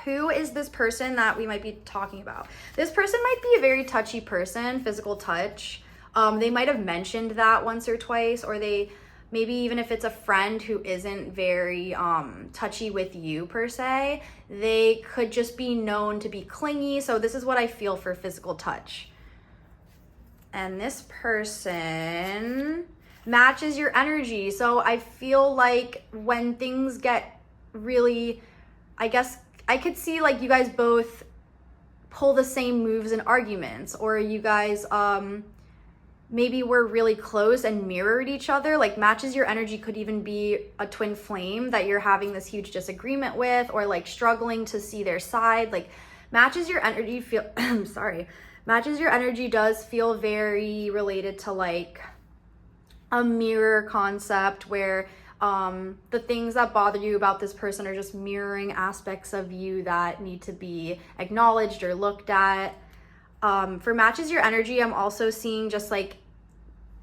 Who is this person that we might be talking about? This person might be a very touchy person, physical touch. They might have mentioned that once or twice, or they, maybe even if it's a friend who isn't very touchy with you per se, they could just be known to be clingy. So this is what I feel for physical touch. And this person matches your energy. So I feel like when things get really, I guess I could see like you guys both pull the same moves in arguments, or you guys maybe were really close and mirrored each other. Like, matches your energy could even be a twin flame that you're having this huge disagreement with, or like struggling to see their side. Like, matches your energy feel matches your energy does feel very related to like a mirror concept, where the things that bother you about this person are just mirroring aspects of you that need to be acknowledged or looked at. For matches your energy, I'm also seeing just like,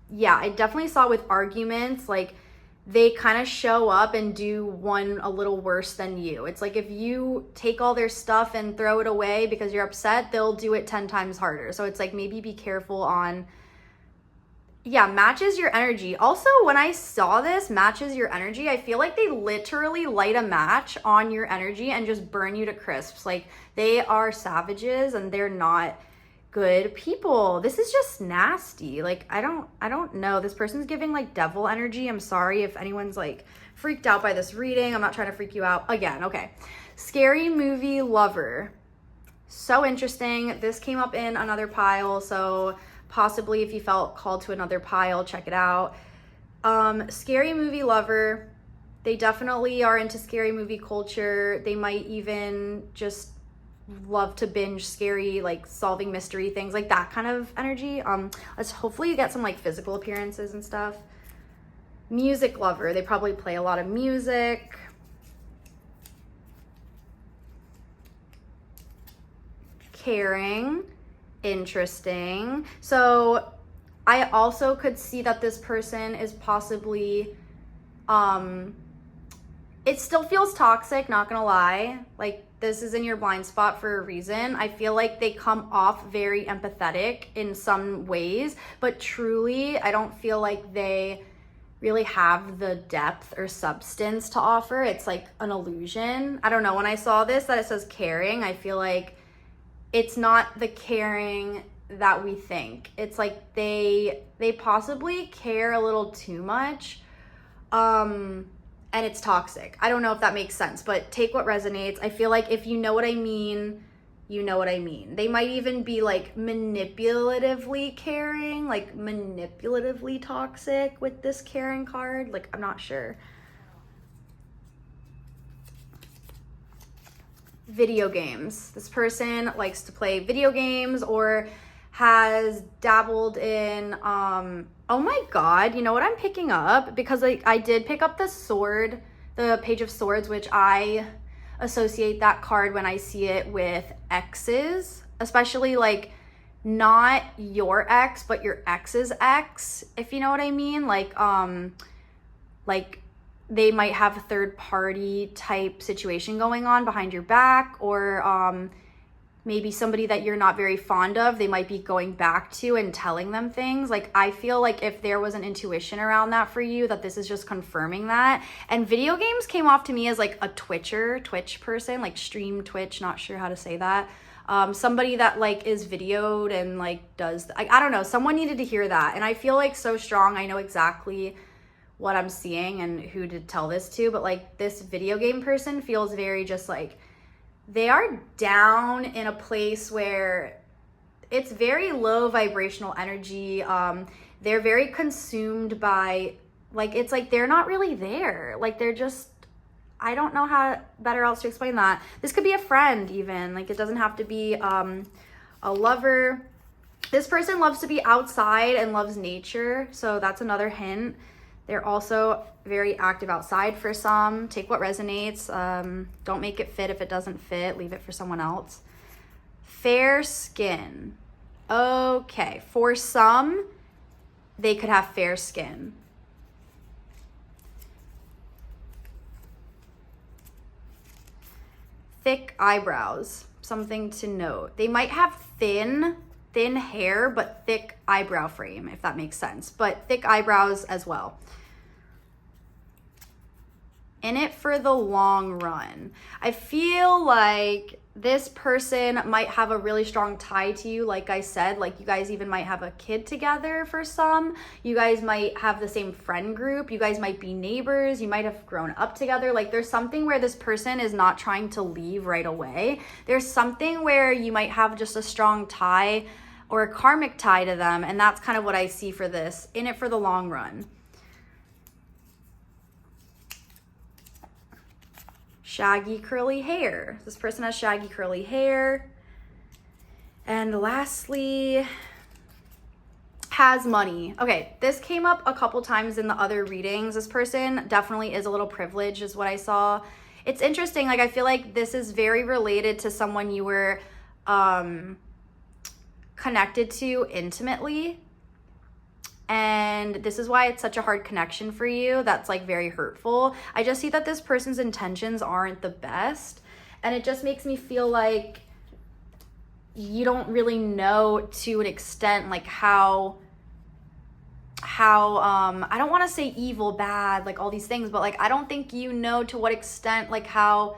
yeah, I definitely saw with arguments, like they kind of show up and do one a little worse than you. It's like if you take all their stuff and throw it away because you're upset, they'll do it 10 times harder. So it's like, maybe be careful on, yeah, matches your energy. Also, when I saw this, matches your energy, I feel like they literally light a match on your energy and just burn you to crisps. Like, they are savages and they're not good people. This is just nasty. Like, I don't know. This person's giving like devil energy. I'm sorry if anyone's like freaked out by this reading. I'm not trying to freak you out. Again, okay. Scary movie lover. So interesting. This came up in another pile, so possibly if you felt called to another pile, check it out. Scary movie lover. They definitely are into scary movie culture. They might even just love to binge scary, like solving mystery things, like that kind of energy. Let's hopefully get some like physical appearances and stuff. Music lover. They probably play a lot of music. Caring. Interesting. So I also could see that this person is possibly it still feels toxic, not gonna lie. Like, this is in your blind spot for a reason. I feel like they come off very empathetic in some ways, but truly I don't feel like they really have the depth or substance to offer. It's like an illusion. I don't know, when I saw this that it says caring, I feel like it's not the caring that we think. It's like they possibly care a little too much. and it's toxic. I don't know if that makes sense, but take what resonates. I feel like if you know what I mean, you know what I mean. They might even be like manipulatively caring, like manipulatively toxic with this caring card. Like, I'm not sure. Video games. This person likes to play video games or has dabbled in, oh my God, you know what I'm picking up? Because like I did pick up the sword, the Page of Swords, which I associate that card when I see it with exes, especially like not your ex, but your ex's ex, if you know what I mean. Like they might have a third party type situation going on behind your back, or maybe somebody that you're not very fond of, they might be going back to and telling them things. Like, I feel like if there was an intuition around that for you, that this is just confirming that. And video games came off to me as like a Twitch person, like stream Twitch, not sure how to say that. Somebody that like is videoed and like does, I don't know, someone needed to hear that. And I feel like so strong, I know exactly what I'm seeing and who to tell this to, but like this video game person feels very just like, they are down in a place where it's very low vibrational energy. They're very consumed by, like, it's like they're not really there. Like, they're just, I don't know how better else to explain that. This could be a friend even. Like, it doesn't have to be a lover. This person loves to be outside and loves nature. So that's another hint. They're also very active outside for some. Take what resonates. Don't make it fit if it doesn't fit. Leave it for someone else. Fair skin. Okay, for some, they could have fair skin. Thick eyebrows. Something to note. They might have thin hair, but thick eyebrow frame, if that makes sense. But thick eyebrows as well. In it for the long run. I feel like this person might have a really strong tie to you. Like I said, like you guys even might have a kid together for some. You guys might have the same friend group. You guys might be neighbors. You might have grown up together. Like there's something where this person is not trying to leave right away. There's something where you might have just a strong tie or a karmic tie to them. And that's kind of what I see for this. In it for the long run. Shaggy curly hair. This person has shaggy curly hair. And lastly, has money. Okay, this came up a couple times in the other readings. This person definitely is a little privileged is what I saw. It's interesting. Like I feel like this is very related to someone you were connected to intimately. And this is why it's such a hard connection for you. That's like very hurtful. I just see that this person's intentions aren't the best. And it just makes me feel like you don't really know to an extent like how I don't want to say evil, bad, like all these things, but like I don't think you know to what extent like how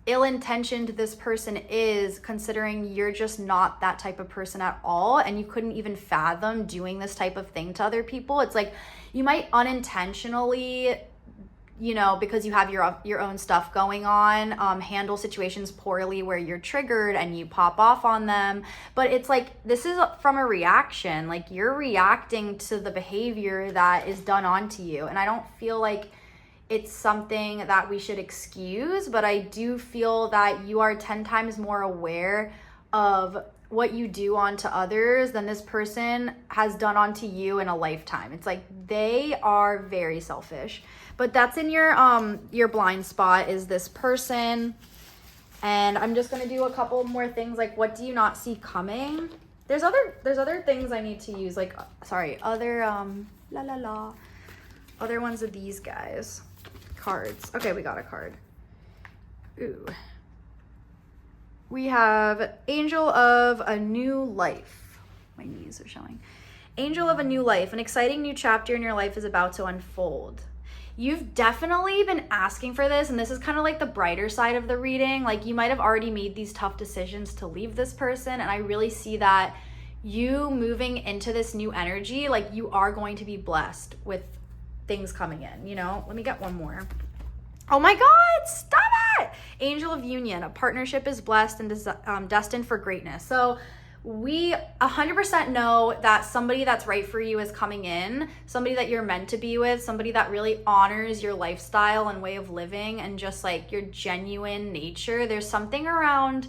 ill-intentioned this person is, considering you're just not that type of person at all, and you couldn't even fathom doing this type of thing to other people. It's like you might unintentionally, you know, because you have your own stuff going on, handle situations poorly where you're triggered and you pop off on them. But it's like this is from a reaction, like you're reacting to the behavior that is done onto you. And I don't feel like it's something that we should excuse, but I do feel that you are 10 times more aware of what you do onto others than this person has done onto you in a lifetime. It's like they are very selfish. But that's in your blind spot is this person. And I'm just gonna do a couple more things, like what do you not see coming? There's other things I need to use, like other other ones of these guys. Cards. Okay, we got a card. Ooh. We have Angel of a New Life. My knees are showing. Angel of a New Life. An exciting new chapter in your life is about to unfold. You've definitely been asking for this, and this is kind of like the brighter side of the reading. Like you might have already made these tough decisions to leave this person, and I really see that you moving into this new energy, like you are going to be blessed with things coming in, you know? Let me get one more. Oh my God, stop it. Angel of union, a partnership is blessed and destined for greatness. So we 100% know that somebody that's right for you is coming in, somebody that you're meant to be with, somebody that really honors your lifestyle and way of living and just like your genuine nature. There's something around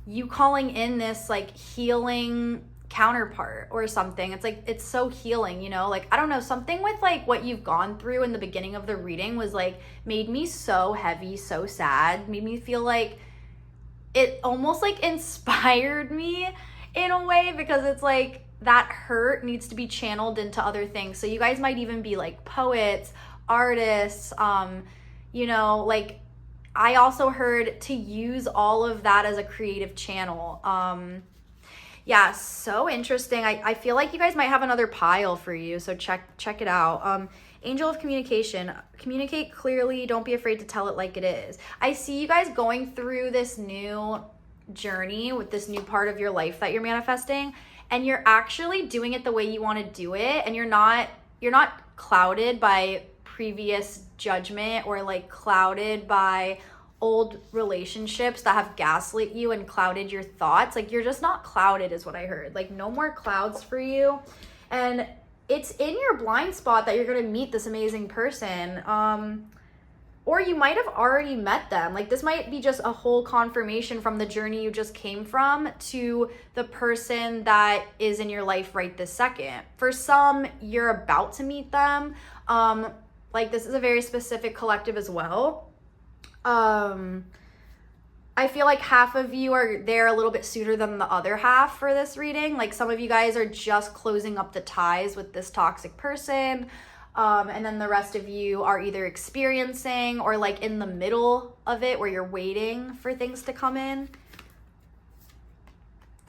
you calling in this like healing counterpart or something. It's like, it's so healing, you know, like, I don't know, something with like what you've gone through in the beginning of the reading was like, made me so heavy, so sad, made me feel like it almost like inspired me in a way, because it's like that hurt needs to be channeled into other things. So you guys might even be like poets, artists, you know, like I also heard to use all of that as a creative channel. Yeah, so interesting. I feel like you guys might have another pile for you, so check it out. Angel of communication, communicate clearly, don't be afraid to tell it like it is. I see you guys going through this new journey with this new part of your life that you're manifesting, and you're actually doing it the way you want to do it, and you're not clouded by previous judgment or like clouded by old relationships that have gaslit you and clouded your thoughts. Like you're just not clouded is what I heard. Like no more clouds for you. And it's in your blind spot that you're going to meet this amazing person. Or you might have already met them. Like this might be just a whole confirmation from the journey you just came from to the person that is in your life right this second. For some, you're about to meet them. Like this is a very specific collective as well. I feel like half of you are there a little bit sooner than the other half for this reading. Like some of you guys are just closing up the ties with this toxic person. And then the rest of you are either experiencing or like in the middle of it where you're waiting for things to come in.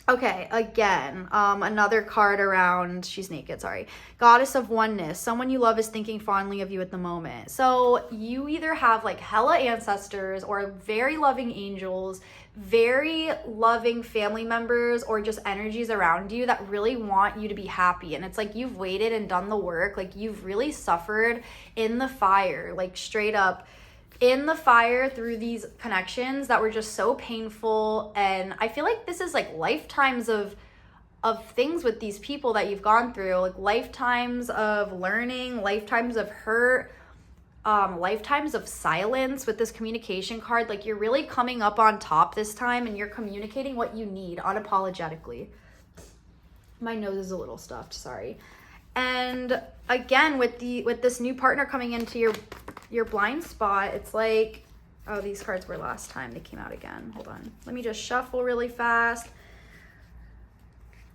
Okay, again, another card around, she's naked, sorry. Goddess of oneness, someone you love is thinking fondly of you at the moment. So you either have like hella ancestors or very loving angels, very loving family members, or just energies around you that really want you to be happy. And it's like you've waited and done the work, like you've really suffered in the fire, like straight up in the fire through these connections that were just so painful. And I feel like this is like lifetimes of things with these people that you've gone through, like lifetimes of learning, lifetimes of hurt, lifetimes of silence with this communication card. Like you're really coming up on top this time and you're communicating what you need unapologetically. My nose is a little stuffed, sorry. And again, with this new partner coming into your blind spot, it's like, oh, these cards were last time. They came out again. Hold on. Let me just shuffle really fast.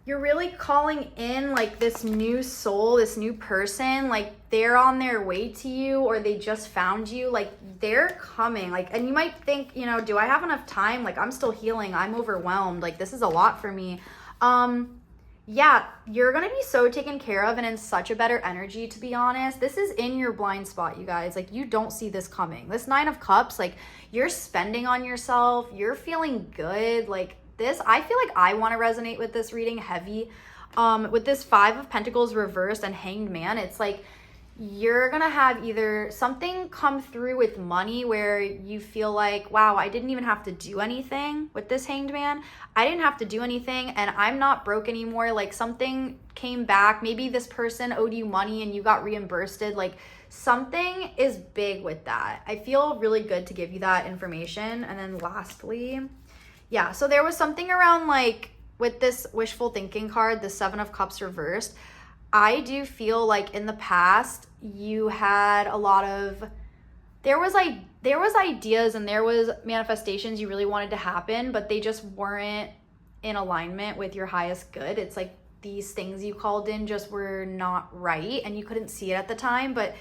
You're really calling in like this new soul, this new person, like they're on their way to you or they just found you, like they're coming. Like, and you might think, you know, do I have enough time? Like I'm still healing. I'm overwhelmed. Like this is a lot for me. Yeah, you're going to be so taken care of and in such a better energy, to be honest. This is in your blind spot, you guys. Like, you don't see this coming. This 9 of Cups, like, you're spending on yourself. You're feeling good. Like, this, I feel like I want to resonate with this reading heavy. With this 5 of Pentacles reversed and Hanged Man, it's like, you're going to have either something come through with money where you feel like, wow, I didn't even have to do anything with this Hanged Man. I didn't have to do anything and I'm not broke anymore. Like something came back. Maybe this person owed you money and you got reimbursed. Like something is big with that. I feel really good to give you that information. And then lastly, yeah, so there was something around like with this wishful thinking card, the 7 of Cups reversed. I do feel like in the past you had a lot of, there was ideas and there was manifestations you really wanted to happen, but they just weren't in alignment with your highest good. It's like these things you called in just were not right and you couldn't see it at the time. But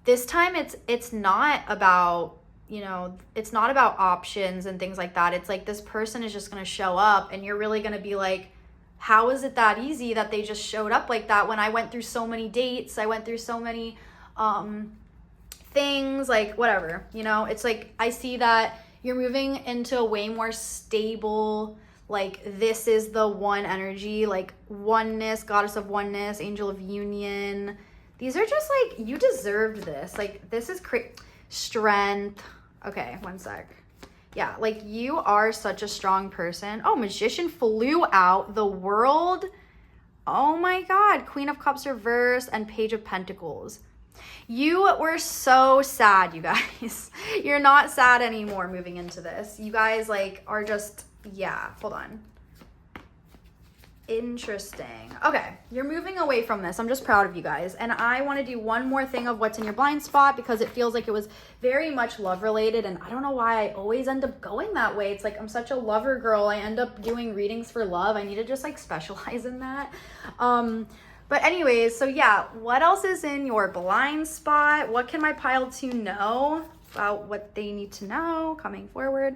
this time it's not about, you know, it's not about options and things like that. It's like this person is just going to show up and you're really going to be like, how is it that easy that they just showed up like that when I went through so many dates, I went through so many things, like whatever, you know? It's like I see that you're moving into a way more stable, like this is the one energy, like oneness, goddess of oneness, angel of union. These are just like, you deserved this. Like this is strength. Okay, one sec. Yeah, like you are such a strong person. Oh, Magician flew out. The World. Oh my God. Queen of Cups reversed and Page of Pentacles. You were so sad, you guys. You're not sad anymore moving into this. You guys like are just, yeah, hold on. Interesting. Okay, you're moving away from this. I'm just proud of you guys. And I want to do one more thing of what's in your blind spot because it feels like it was very much love related. And I don't know why I always end up going that way. It's like I'm such a lover girl. I end up doing readings for love. I need to just like specialize in that. But anyways, so yeah, what else is in your blind spot? What can my pile 2 know about what they need to know coming forward?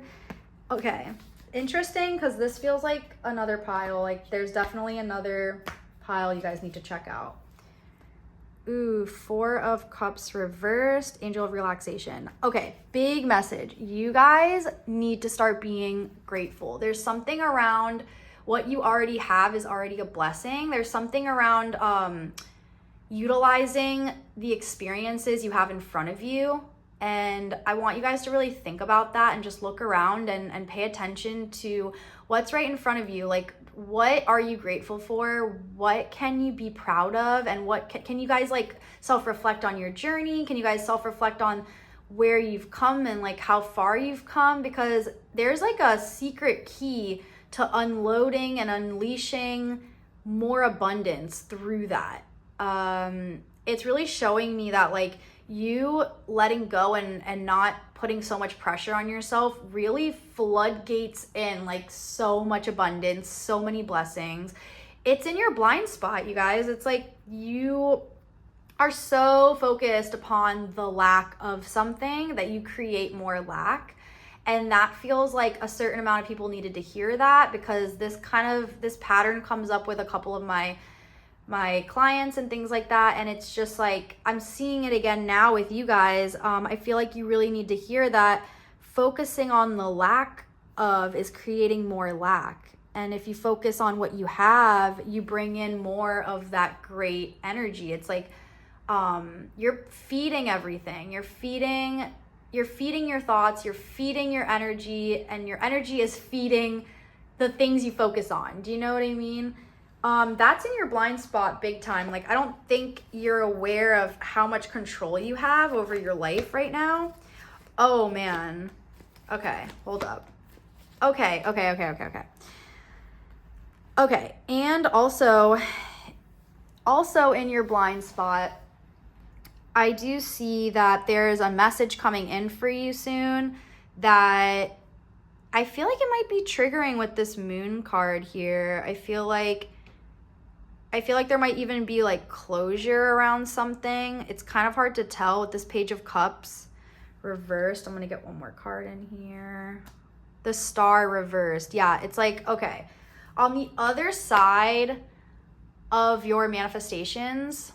Okay. Interesting, because this feels like another pile. Like there's definitely another pile you guys need to check out. Ooh, 4 of Cups reversed, Angel of Relaxation. Okay, big message. You guys need to start being grateful. There's something around what you already have is already a blessing. There's something around utilizing the experiences you have in front of you. And I want you guys to really think about that and just look around and pay attention to what's right in front of you. Like, what are you grateful for? What can you be proud of? And what can you guys like self-reflect on your journey? Can you guys self-reflect on where you've come and like how far you've come? Because there's like a secret key to unloading and unleashing more abundance through that. It's really showing me that like you letting go and not putting so much pressure on yourself really floodgates in like so much abundance, so many blessings. It's in your blind spot, you guys. It's like you are so focused upon the lack of something that you create more lack. And that feels like a certain amount of people needed to hear that, because this pattern comes up with a couple of my clients and things like that. And it's just like, I'm seeing it again now with you guys. I feel like you really need to hear that focusing on the lack of is creating more lack. And if you focus on what you have, you bring in more of that great energy. It's like, you're feeding everything. You're feeding your thoughts, you're feeding your energy, and your energy is feeding the things you focus on. Do you know what I mean? That's in your blind spot big time. Like, I don't think you're aware of how much control you have over your life right now. Oh man. Okay, hold up. Okay. Okay, and also in your blind spot, I do see that there's a message coming in for you soon that I feel like it might be triggering with this moon card here. I feel like there might even be like closure around something. It's kind of hard to tell with this Page of Cups reversed. I'm going to get one more card in here. The Star reversed. Yeah, it's like, okay, on the other side of your manifestations,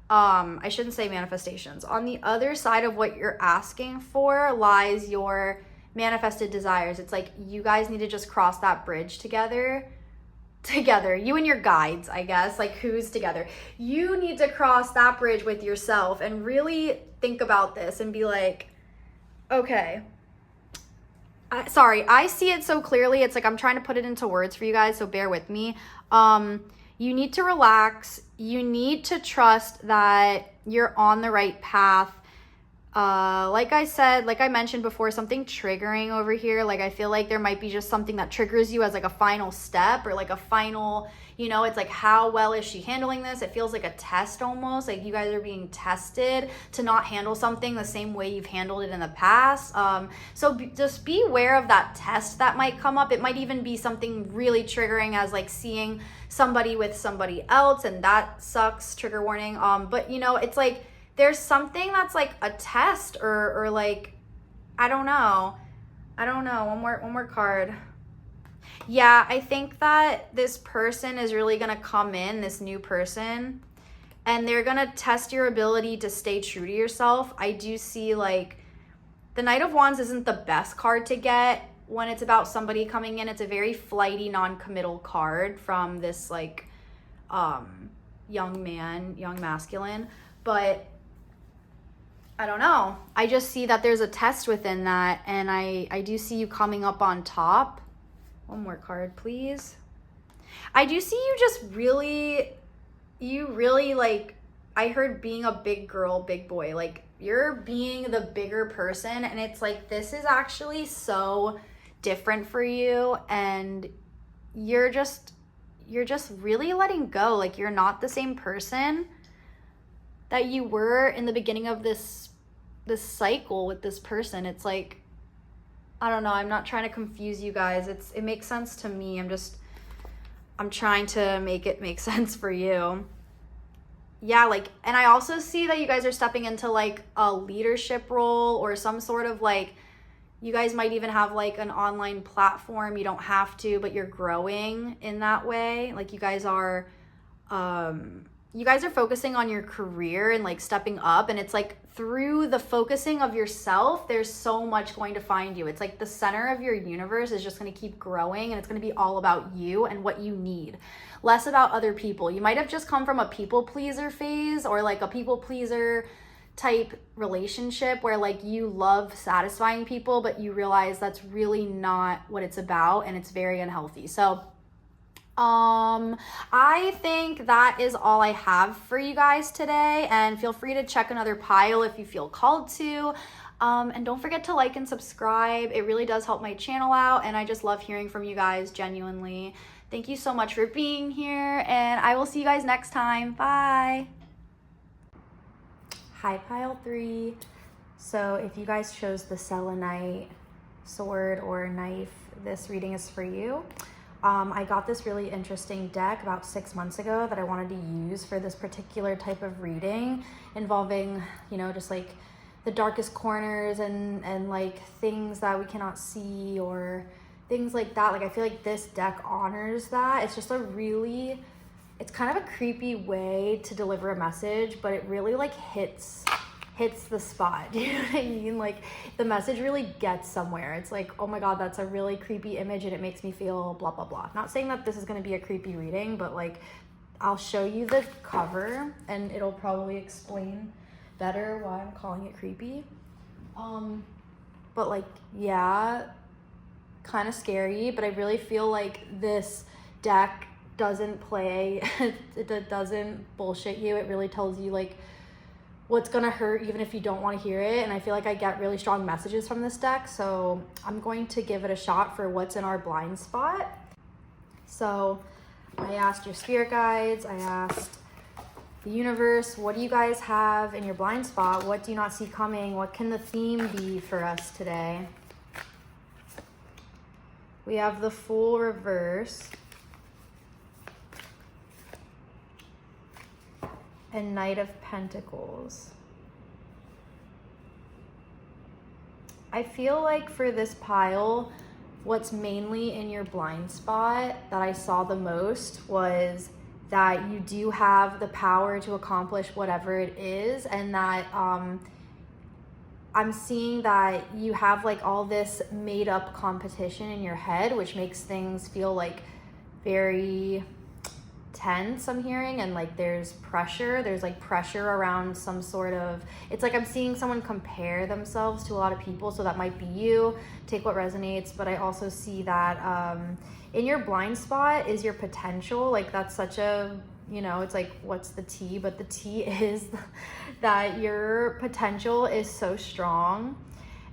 I shouldn't say manifestations. On the other side of what you're asking for lies your manifested desires. It's like you guys need to just cross that bridge together. You and your guides, I guess, like who's together. You need to cross that bridge with yourself and really think about this and be like, okay, sorry, I see it so clearly. It's like I'm trying to put it into words for you guys, so bear with me. You need to relax. You need to trust that you're on the right path. Like I said, like I mentioned before, something triggering over here. Like I feel like there might be just something that triggers you as like a final step or like a final, you know, it's like, how well is she handling this? It feels like a test almost, like you guys are being tested to not handle something the same way you've handled it in the past. Just be aware of that test that might come up. It might even be something really triggering as like seeing somebody with somebody else, and that sucks, trigger warning. But you know, it's like, there's something that's like a test or like, I don't know. One more card. Yeah, I think that this person is really going to come in, this new person, and they're going to test your ability to stay true to yourself. I do see like the Knight of Wands isn't the best card to get when it's about somebody coming in. It's a very flighty, non-committal card from this like young man, young masculine. But I don't know. I just see that there's a test within that, and I do see you coming up on top. One more card, please. I do see you just really, like, I heard being a big girl, big boy. Like, you're being the bigger person, and it's like, this is actually so different for you, and you're just really letting go. Like, you're not the same person that you were in the beginning of this cycle with this person. It's like, I don't know, I'm not trying to confuse you guys. It makes sense to me. I'm trying to make it make sense for you. Yeah, like, and I also see that you guys are stepping into like a leadership role or some sort of like, you guys might even have like an online platform. You don't have to, but you're growing in that way. Like, you guys are focusing on your career and like stepping up, and it's like through the focusing of yourself, there's so much going to find you. It's like the center of your universe is just going to keep growing, and it's going to be all about you and what you need, less about other people. You might have just come from a people pleaser phase or like a people pleaser type relationship where like you love satisfying people, but you realize that's really not what it's about, and it's very unhealthy. So I think that is all I have for you guys today, and feel free to check another pile if you feel called to. And don't forget to like and subscribe. It really does help my channel out, and I just love hearing from you guys, genuinely. Thank you so much for being here, and I will see you guys next time. Bye. Hi, pile 3. So if you guys chose the Selenite sword or knife, this reading is for you. I got this really interesting deck about 6 months ago that I wanted to use for this particular type of reading, involving, you know, just like the darkest corners and like things that we cannot see or things like that. Like, I feel like this deck honors that. It's just it's kind of a creepy way to deliver a message, but it really like hits the spot. Do you know what I mean? Like, the message really gets somewhere. It's like, oh my God, that's a really creepy image and it makes me feel blah, blah, blah. Not saying that this is going to be a creepy reading, but like, I'll show you the cover and it'll probably explain better why I'm calling it creepy. But like, yeah, kind of scary, but I really feel like this deck doesn't play, it doesn't bullshit you. It really tells you like what's gonna hurt even if you don't want to hear it, and I feel like I get really strong messages from this deck, so I'm going to give it a shot for what's in our blind spot. So I asked your spirit guides, I asked the universe, what do you guys have in your blind spot? What do you not see coming? What can the theme be for us today? We have the Fool reverse and Knight of Pentacles. I feel like for this pile, what's mainly in your blind spot that I saw the most was that you do have the power to accomplish whatever it is, and that I'm seeing that you have like all this made up competition in your head, which makes things feel like very tense, I'm hearing, and like there's like pressure around some sort of, it's like I'm seeing someone compare themselves to a lot of people, so that might be you. Take what resonates. But I also see that in your blind spot is your potential. Like, that's such a, you know, it's like, what's the tea? But the tea is that your potential is so strong.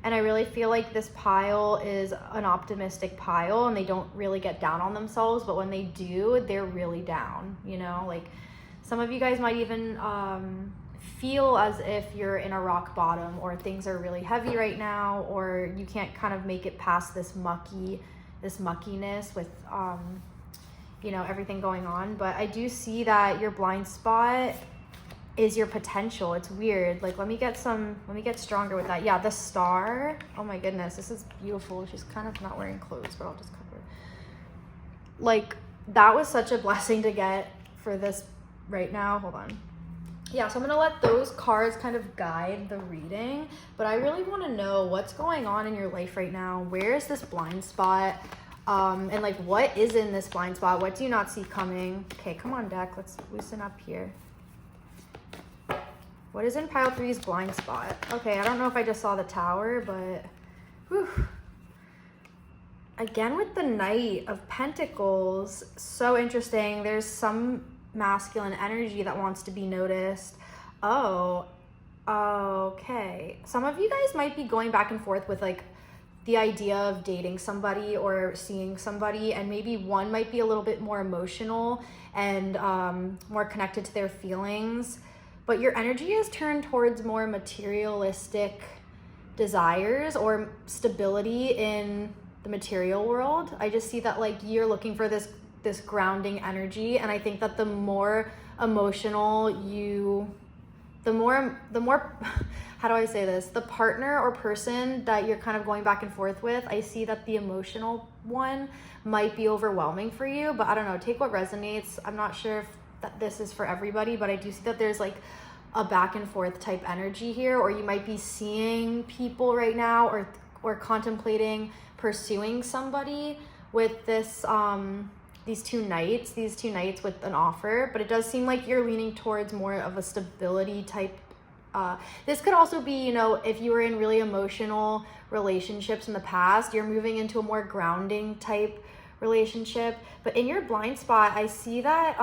And I really feel like this pile is an optimistic pile, and they don't really get down on themselves, but when they do, they're really down, you know? Like, some of you guys might even feel as if you're in a rock bottom, or things are really heavy right now, or you can't kind of make it past this muckiness with, you know, everything going on. But I do see that your blind spot is your potential. It's weird. Like, let me get stronger with that. Yeah, the Star. Oh my goodness, this is beautiful. She's kind of not wearing clothes, but I'll just cover it. Like, that was such a blessing to get for this right now. Hold on. Yeah, so I'm gonna let those cards kind of guide the reading, but I really want to know what's going on in your life right now. Where is this blind spot? And like, what is in this blind spot? What do you not see coming? Okay, come on, deck. Let's loosen up here. What is in pile 3's blind spot? Okay, I don't know if I just saw the Tower, but whew. Again with the Knight of Pentacles, so interesting. There's some masculine energy that wants to be noticed. Oh, okay. Some of you guys might be going back and forth with like the idea of dating somebody or seeing somebody, and maybe one might be a little bit more emotional and more connected to their feelings, but your energy is turned towards more materialistic desires or stability in the material world. I just see that like you're looking for this grounding energy, and I think that the more emotional the more how do I say this, the partner or person that you're kind of going back and forth with, I see that the emotional one might be overwhelming for you, but I don't know, take what resonates. I'm not sure if this is for everybody, but I do see that there's like a back and forth type energy here, or you might be seeing people right now or contemplating pursuing somebody with this these two knights with an offer, but it does seem like you're leaning towards more of a stability type. This could also be, you know, if you were in really emotional relationships in the past, you're moving into a more grounding type relationship. But in your blind spot, I see that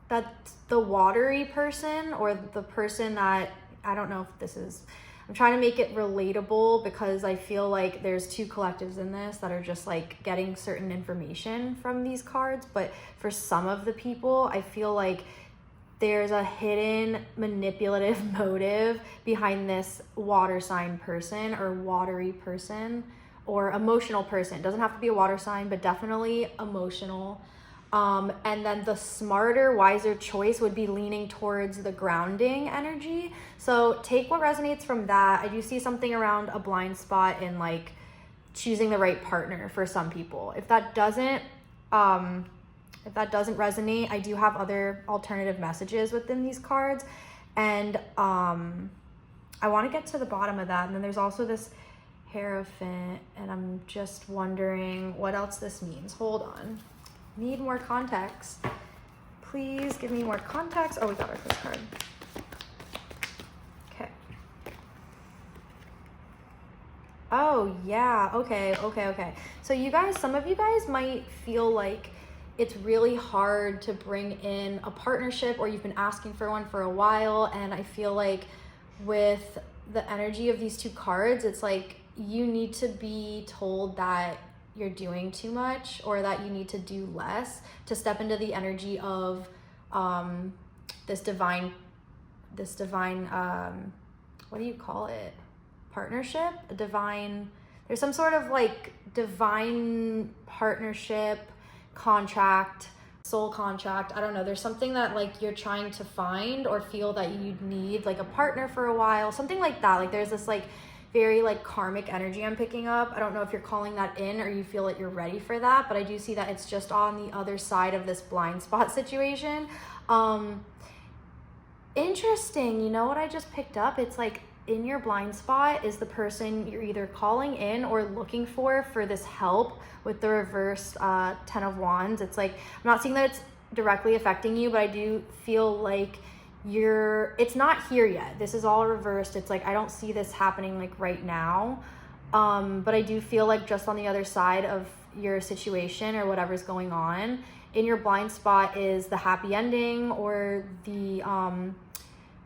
that the watery person, or the person that, I don't know if this is, I'm trying to make it relatable because I feel like there's two collectives in this that are just like getting certain information from these cards. But for some of the people, I feel like there's a hidden manipulative motive behind this water sign person or watery person or emotional person. It doesn't have to be a water sign, but definitely emotional. And then the smarter, wiser choice would be leaning towards the grounding energy. So take what resonates from that. I do see something around a blind spot in like choosing the right partner for some people. If that doesn't resonate, I do have other alternative messages within these cards. And I want to get to the bottom of that. And then there's also this Hierophant, and I'm just wondering what else this means. Hold on. Need more context. Please give me more context. Oh, we got our first card. Okay. Oh, yeah. Okay. So you guys, some of you guys might feel like it's really hard to bring in a partnership, or you've been asking for one for a while. And I feel like with the energy of these two cards, it's like you need to be told that you're doing too much, or that you need to do less to step into the energy of this divine what do you call it, partnership, there's some sort of like divine partnership, contract, soul contract, I don't know, there's something that like you're trying to find or feel that you need like a partner for a while, something like that. Like there's this like very like karmic energy I'm picking up. I don't know if you're calling that in or you feel that you're ready for that, but I do see that it's just on the other side of this blind spot situation. Interesting. You know what I just picked up? It's like in your blind spot is the person you're either calling in or looking for this help with the reversed 10 of Wands. It's like, I'm not saying that it's directly affecting you, but I do feel like it's not here yet. This is all reversed. It's like I don't see this happening like right now, but I do feel like just on the other side of your situation or whatever's going on in your blind spot is the happy ending or the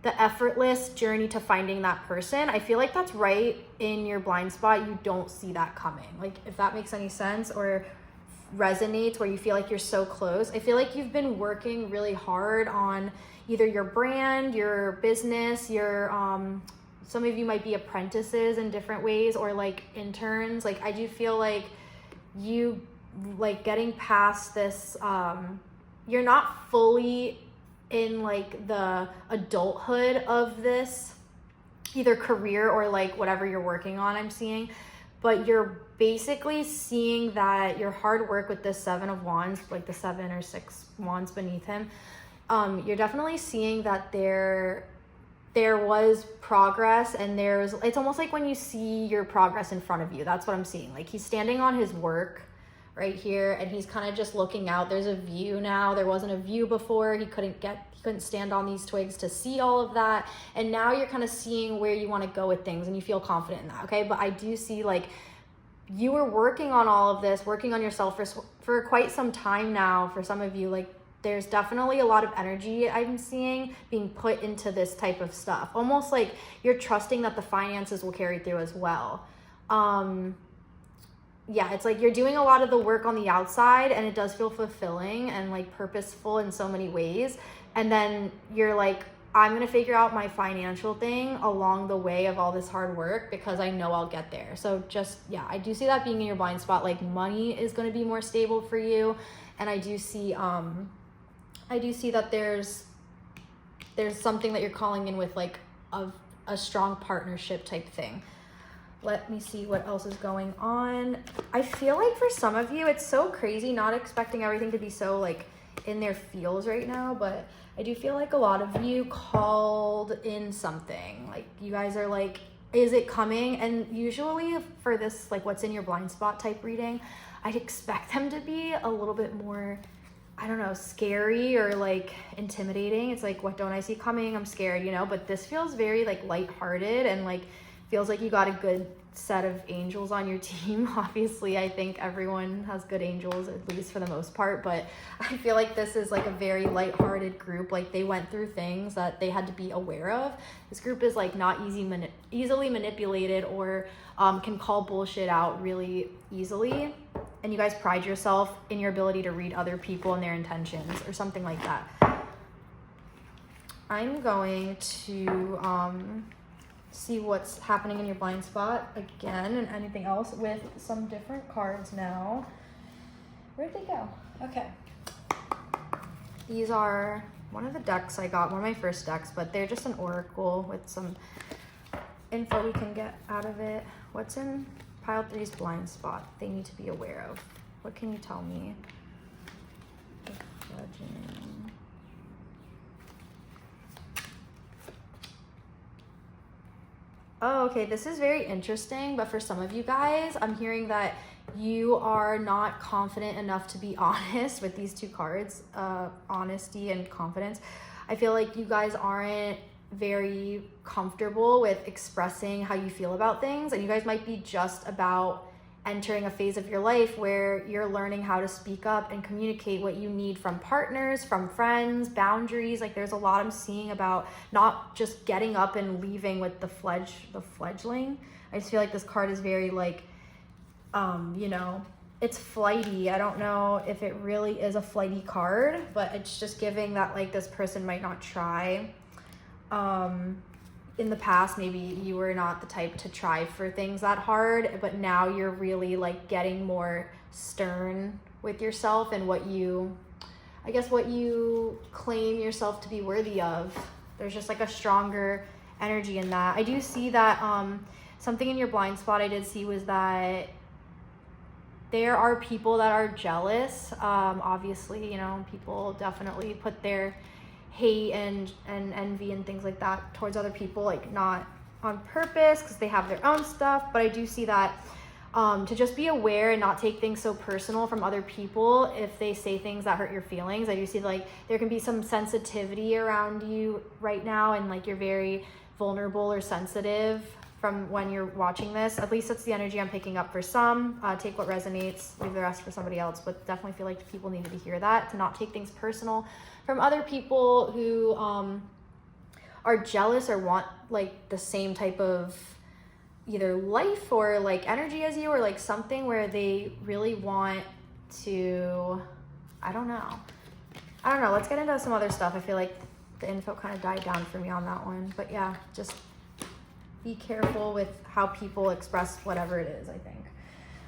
effortless journey to finding that person. I feel like that's right in your blind spot. You don't see that coming, like if that makes any sense or resonates, where you feel like you're so close. I feel like you've been working really hard on either your brand, your business, your some of you might be apprentices in different ways, or like interns. Like I do feel like you like getting past this, you're not fully in like the adulthood of this either career or like whatever you're working on, I'm seeing, but you're basically seeing that your hard work with this 7 of Wands, like the 7 or 6 wands beneath him, you're definitely seeing that there was progress, and it's almost like when you see your progress in front of you, that's what I'm seeing. Like he's standing on his work, right here, and he's kind of just looking out. There's a view now. There wasn't a view before. He couldn't stand on these twigs to see all of that, and now you're kind of seeing where you want to go with things, and you feel confident in that. Okay, but I do see like you were working on all of this, working on yourself for quite some time now. For some of you, like there's definitely a lot of energy I'm seeing being put into this type of stuff, almost like you're trusting that the finances will carry through as well. Yeah, it's like you're doing a lot of the work on the outside, and it does feel fulfilling and like purposeful in so many ways. And then you're like, I'm going to figure out my financial thing along the way of all this hard work, because I know I'll get there. So just, yeah, I do see that being in your blind spot. Like money is going to be more stable for you. And I do see that there's something that you're calling in with, like a strong partnership type thing. Let me see what else is going on. I feel like for some of you, it's so crazy, not expecting everything to be so like in their feels right now, but I do feel like a lot of you called in something. Like you guys are like, is it coming? And usually for this, like what's in your blind spot type reading, I'd expect them to be a little bit more, I don't know, scary or like intimidating. It's like, what don't I see coming? I'm scared, you know, but this feels very like lighthearted and like feels like you got a good set of angels on your team. Obviously, I think everyone has good angels, at least for the most part, but I feel like this is like a very lighthearted group. Like they went through things that they had to be aware of. This group is like not easily manipulated or can call bullshit out really easily. And you guys pride yourself in your ability to read other people and their intentions or something like that. I'm going to see what's happening in your blind spot again and anything else with some different cards now. Where'd they go? Okay. These are one of the decks I got, one of my first decks, but they're just an oracle with some info we can get out of it. What's in pile 3's blind spot they need to be aware of? What can you tell me? Oh, okay, this is very interesting, but for some of you guys, I'm hearing that you are not confident enough to be honest with these two cards, honesty and confidence. I feel like you guys aren't very comfortable with expressing how you feel about things, and you guys might be just about entering a phase of your life where you're learning how to speak up and communicate what you need from partners, from friends, boundaries. Like there's a lot I'm seeing about not just getting up and leaving with the fledgling. I just feel like this card is very like, you know, it's flighty. I don't know if it really is a flighty card, but it's just giving that like this person might not try. In the past, maybe you were not the type to try for things that hard, but now you're really like getting more stern with yourself and what you claim yourself to be worthy of. There's just like a stronger energy in that. I do see that something in your blind spot I did see was that there are people that are jealous. Obviously, you know, people definitely put their hate and envy and things like that towards other people, like not on purpose because they have their own stuff. But I do see that to just be aware and not take things so personal from other people if they say things that hurt your feelings. I do see like there can be some sensitivity around you right now, and like you're very vulnerable or sensitive from when you're watching this. At least that's the energy I'm picking up for some. Take what resonates, leave the rest for somebody else, but definitely feel like people needed to hear that, to not take things personal from other people who are jealous or want like the same type of either life or like energy as you, or like something where they really want to, I don't know. Let's get into some other stuff. I feel like the info kind of died down for me on that one, but yeah, just be careful with how people express whatever it is, I think.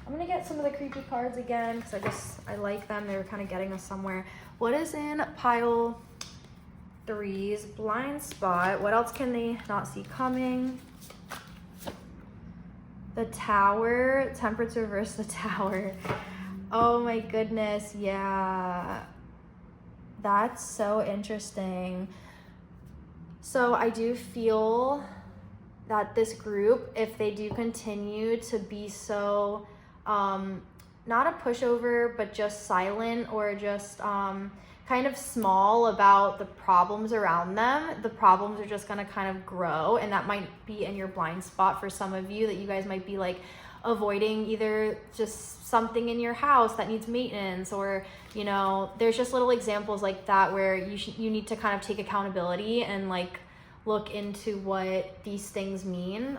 I'm gonna get some of the creepy cards again because I like them. They were kind of getting us somewhere. What is in pile 3's blind spot? What else can they not see coming? The Tower, Temperance reverse, the Tower. Oh my goodness, yeah. That's so interesting. So I do feel that this group, if they do continue to be so not a pushover, but just silent or just kind of small about the problems around them, the problems are just gonna kind of grow, and that might be in your blind spot for some of you, that you guys might be like avoiding either just something in your house that needs maintenance, or you know, there's just little examples like that where you need to kind of take accountability and like look into what these things mean,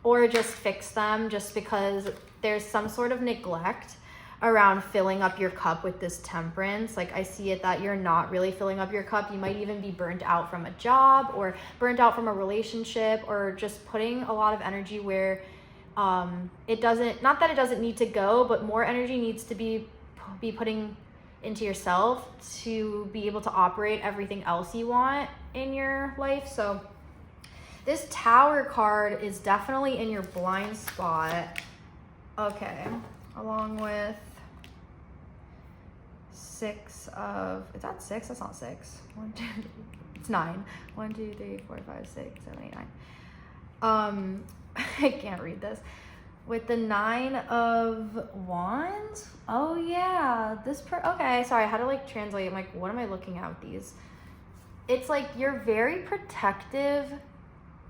or just fix them, just because there's some sort of neglect around filling up your cup with this temperance. Like I see it that you're not really filling up your cup. You might even be burnt out from a job or burnt out from a relationship, or just putting a lot of energy where it doesn't, not that it doesn't need to go, but more energy needs to be putting into yourself to be able to operate everything else you want in your life. So this Tower card is definitely in your blind spot. Okay, along with Six of, is that six? That's not six. One, two, it's nine. 1, 2, 3, 4, 5, 6, 7, 8, 9. I can't read this. With the 9 of Wands. Oh yeah, okay, sorry, I had to like translate. I'm like, what am I looking at with these? It's like you're very protective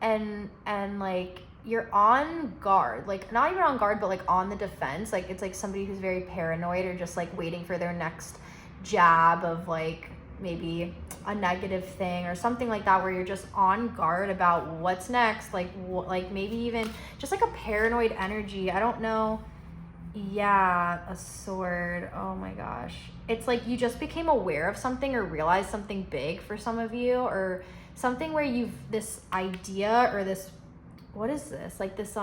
and like you're on guard, like not even on guard, but like on the defense. Like it's like somebody who's very paranoid, or just like waiting for their next jab of like maybe a negative thing or something like that, where you're just on guard about what's next, like maybe even just like a paranoid energy. I don't know. Yeah, a sword. Oh my gosh. It's like you just became aware of something or realized something big for some of you, or something where you've this idea or this, what is this? Like this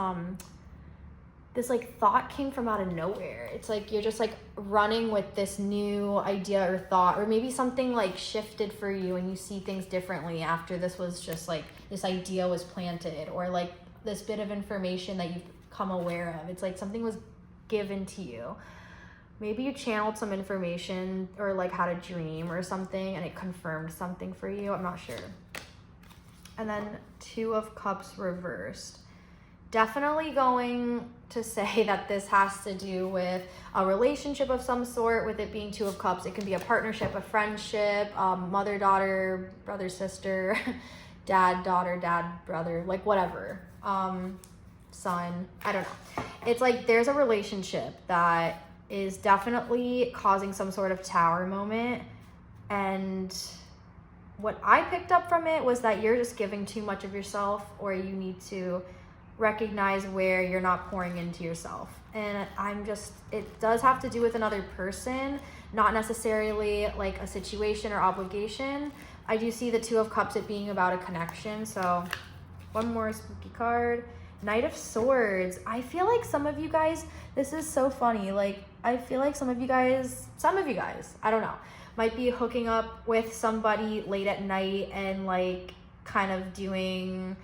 this like thought came from out of nowhere. It's like you're just like running with this new idea or thought, or maybe something like shifted for you and you see things differently after this was just like this idea was planted, or like this bit of information that you've come aware of. It's like something was given to you. Maybe you channeled some information or like had a dream or something and it confirmed something for you. I'm not sure. And then 2 of Cups reversed. Definitely going to say that this has to do with a relationship of some sort, with it being 2 of Cups. It can be a partnership, a friendship, mother, daughter, brother, sister, dad, daughter, dad, brother, like whatever, son, I don't know. It's like there's a relationship that is definitely causing some sort of Tower moment, and what I picked up from it was that you're just giving too much of yourself, or you need to recognize where you're not pouring into yourself. And it does have to do with another person, not necessarily like a situation or obligation. I do see the 2 of Cups, it being about a connection. So one more spooky card. Knight of Swords. I feel like some of you guys, this is so funny. Like I feel like some of you guys, I don't know, might be hooking up with somebody late at night and like kind of doing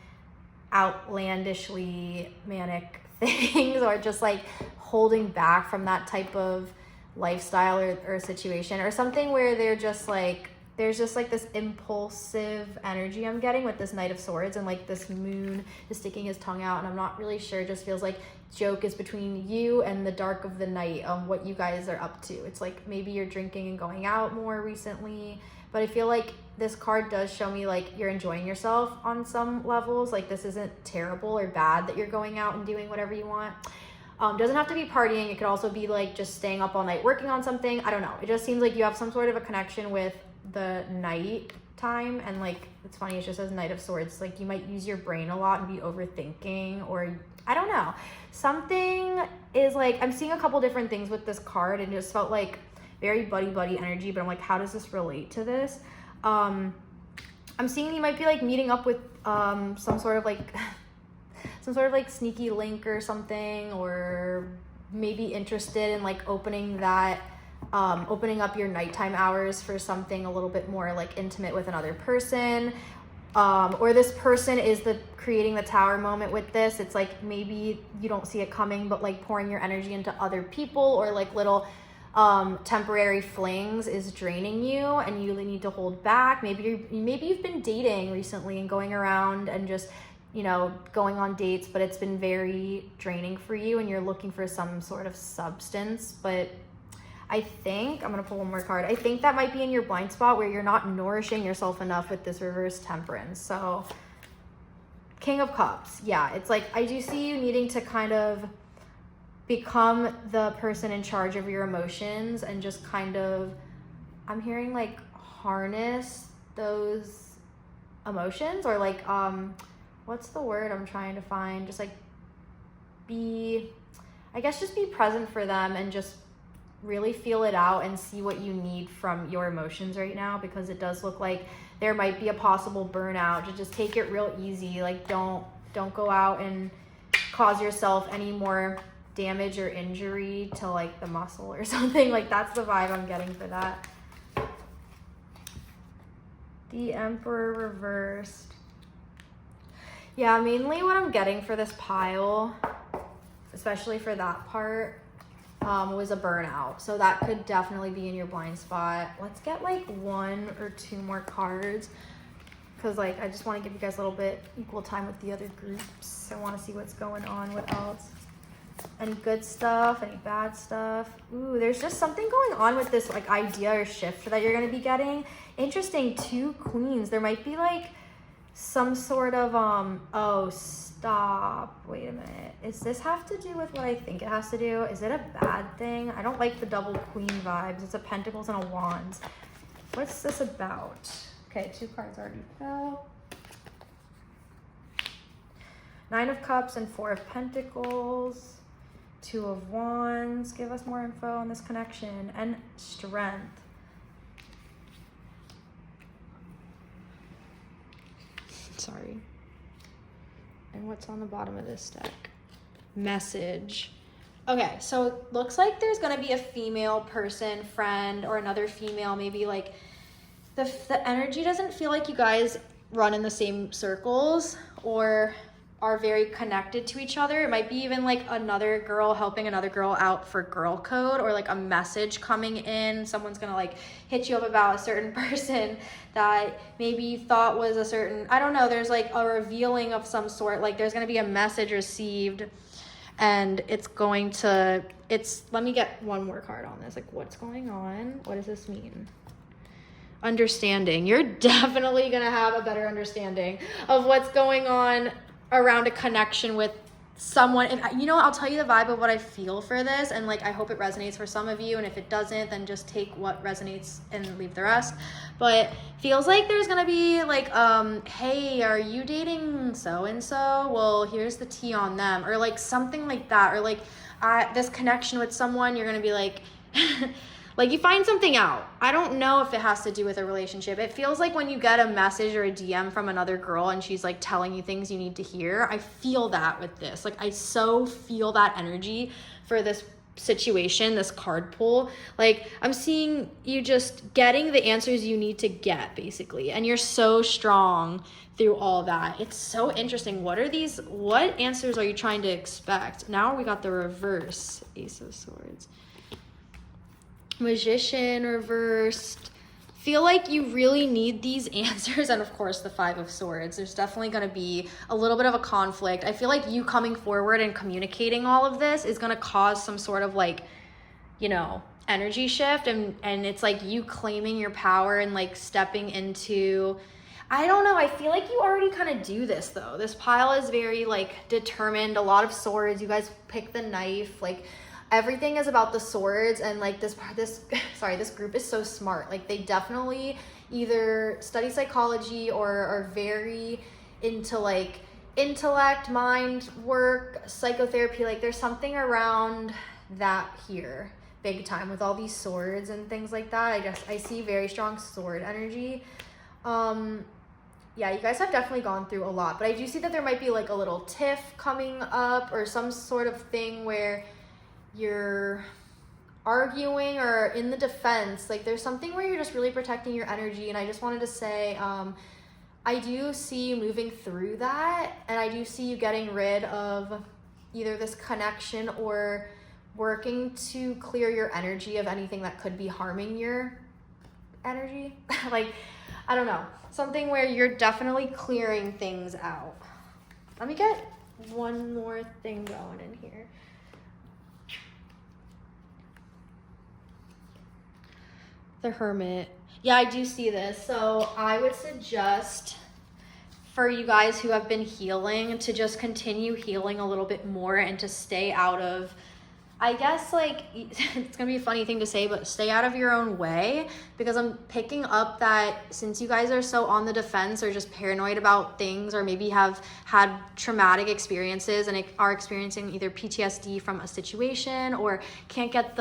outlandishly manic things, or just like holding back from that type of lifestyle or situation, or something where there's just like this impulsive energy I'm getting with this Knight of Swords, and like this moon is sticking his tongue out, and I'm not really sure. It just feels like joke is between you and the dark of the night on what you guys are up to. It's like maybe you're drinking and going out more recently, but I feel like this card does show me like you're enjoying yourself on some levels. Like this isn't terrible or bad that you're going out and doing whatever you want. Doesn't have to be partying. It could also be like just staying up all night working on something. I don't know. It just seems like you have some sort of a connection with the night time, and like it's funny, it just says Knight of Swords. Like you might use your brain a lot and be overthinking, or I don't know. Something is like, I'm seeing a couple different things with this card, and just felt like very buddy energy, but I'm like, how does this relate to this? I'm seeing you might be like meeting up with some sort of like sneaky link or something, or maybe interested in like opening up your nighttime hours for something a little bit more like intimate with another person, or this person is creating the Tower moment with this. It's like maybe you don't see it coming, but like pouring your energy into other people, or like little temporary flings is draining you, and you need to hold back. Maybe you've been dating recently and going around and just you know, going on dates, but it's been very draining for you and you're looking for some sort of substance. But I think, I'm gonna pull one more card. I think that might be in your blind spot where you're not nourishing yourself enough with this reverse temperance. So King of Cups, yeah, it's like, I do see you needing to kind of become the person in charge of your emotions and just kind of, I'm hearing like harness those emotions, or like, what's the word I'm trying to find? Just like just be present for them and just really feel it out and see what you need from your emotions right now, because it does look like there might be a possible burnout. To just take it real easy. Like don't go out and cause yourself any more damage or injury to like the muscle or something. Like that's the vibe I'm getting for that. The Emperor reversed. Yeah, mainly what I'm getting for this pile, especially for that part, was a burnout. So that could definitely be in your blind spot. Let's get like 1 or 2 more cards, because like I just want to give you guys a little bit equal time with the other groups. I want to see what's going on. What else? Any good stuff? Any bad stuff? Ooh, there's just something going on with this like idea or shift that you're going to be getting. Interesting. 2 queens. There might be like some sort of oh, stop, wait a minute, is this have to do with what I think it has to do? Is it a bad thing? I don't like the double queen vibes. It's a pentacles and a wands. What's this about? Okay, 2 cards already fell. 9 of Cups and 4 of Pentacles. 2 of Wands. Give us more info on this connection. And Strength. Sorry. And what's on the bottom of this deck? Message. Okay, so it looks like there's gonna be a female person, friend, or another female, maybe like the energy doesn't feel like you guys run in the same circles or are very connected to each other. It might be even like another girl helping another girl out for girl code, or like a message coming in. Someone's gonna like hit you up about a certain person that maybe you thought was a certain, I don't know, there's like a revealing of some sort. Like there's gonna be a message received and it's going to, let me get one more card on this. Like what's going on? What does this mean? Understanding. You're definitely gonna have a better understanding of what's going on around a connection with someone. And you know, I'll tell you the vibe of what I feel for this, and like I hope it resonates for some of you, and if it doesn't, then just take what resonates and leave the rest. But feels like there's gonna be like hey, are you dating so and so? Well, here's the tea on them, or like something like that, or like this connection with someone, you're gonna be like like you find something out. I don't know if it has to do with a relationship. It feels like when you get a message or a DM from another girl and she's like telling you things you need to hear. I feel that with this. Like I so feel that energy for this situation, this card pull. Like I'm seeing you just getting the answers you need to get, basically. And you're so strong through all that. It's so interesting. What answers are you trying to expect? Now we got the reverse Ace of Swords. Magician reversed. Feel like you really need these answers. And of course the 5 of Swords. There's definitely going to be a little bit of a conflict. I feel like you coming forward and communicating all of this is going to cause some sort of like, you know, energy shift. And it's like you claiming your power and like stepping into, I don't know. I feel like you already kind of do this though. This pile is very like determined. A lot of swords. You guys pick the knife. Like everything is about the swords, and like this group is so smart. Like they definitely either study psychology or are very into like intellect, mind work, psychotherapy. Like there's something around that here big time with all these swords and things like that. I see very strong sword energy. Yeah, you guys have definitely gone through a lot, but I do see that there might be like a little tiff coming up or some sort of thing where you're arguing or in the defense. Like there's something where you're just really protecting your energy. And I just wanted to say, I do see you moving through that, and I do see you getting rid of either this connection or working to clear your energy of anything that could be harming your energy. Like, I don't know, something where you're definitely clearing things out. Let me get one more thing going in here. The Hermit. Yeah, I do see this. So I would suggest for you guys who have been healing to just continue healing a little bit more and to stay out of, I guess, like, it's gonna be a funny thing to say, but stay out of your own way, because I'm picking up that since you guys are so on the defense or just paranoid about things, or maybe have had traumatic experiences and are experiencing either PTSD from a situation, or can't get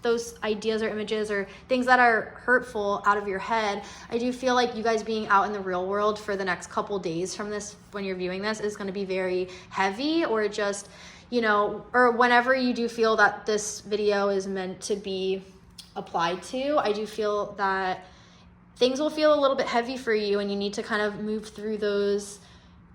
those ideas or images or things that are hurtful out of your head, I do feel like you guys being out in the real world for the next couple days from this, when you're viewing this, is going to be very heavy, or just, you know, or whenever you do feel that this video is meant to be applied to, I do feel that things will feel a little bit heavy for you, and you need to kind of move through those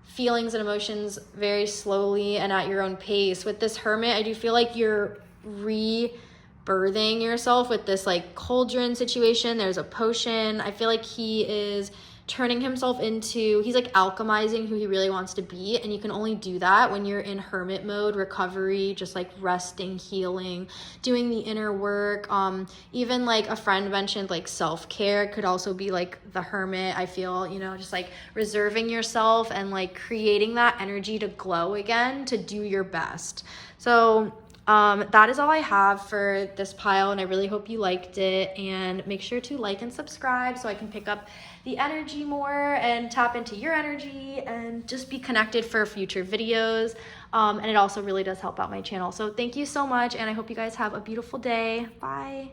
feelings and emotions very slowly and at your own pace. With this Hermit, I do feel like you're rebirthing yourself with this like cauldron situation. There's a potion. I feel like he is turning himself into, he's like alchemizing who he really wants to be, and you can only do that when you're in hermit mode, recovery, just like resting, healing, doing the inner work. Even like a friend mentioned, like self-care could also be like the Hermit. I feel, you know, just like reserving yourself and like creating that energy to glow again, to do your best. So that is all I have for this pile, and I really hope you liked it, and make sure to like and subscribe so I can pick up the energy more and tap into your energy and just be connected for future videos. And it also really does help out my channel. So thank you so much, and I hope you guys have a beautiful day. Bye.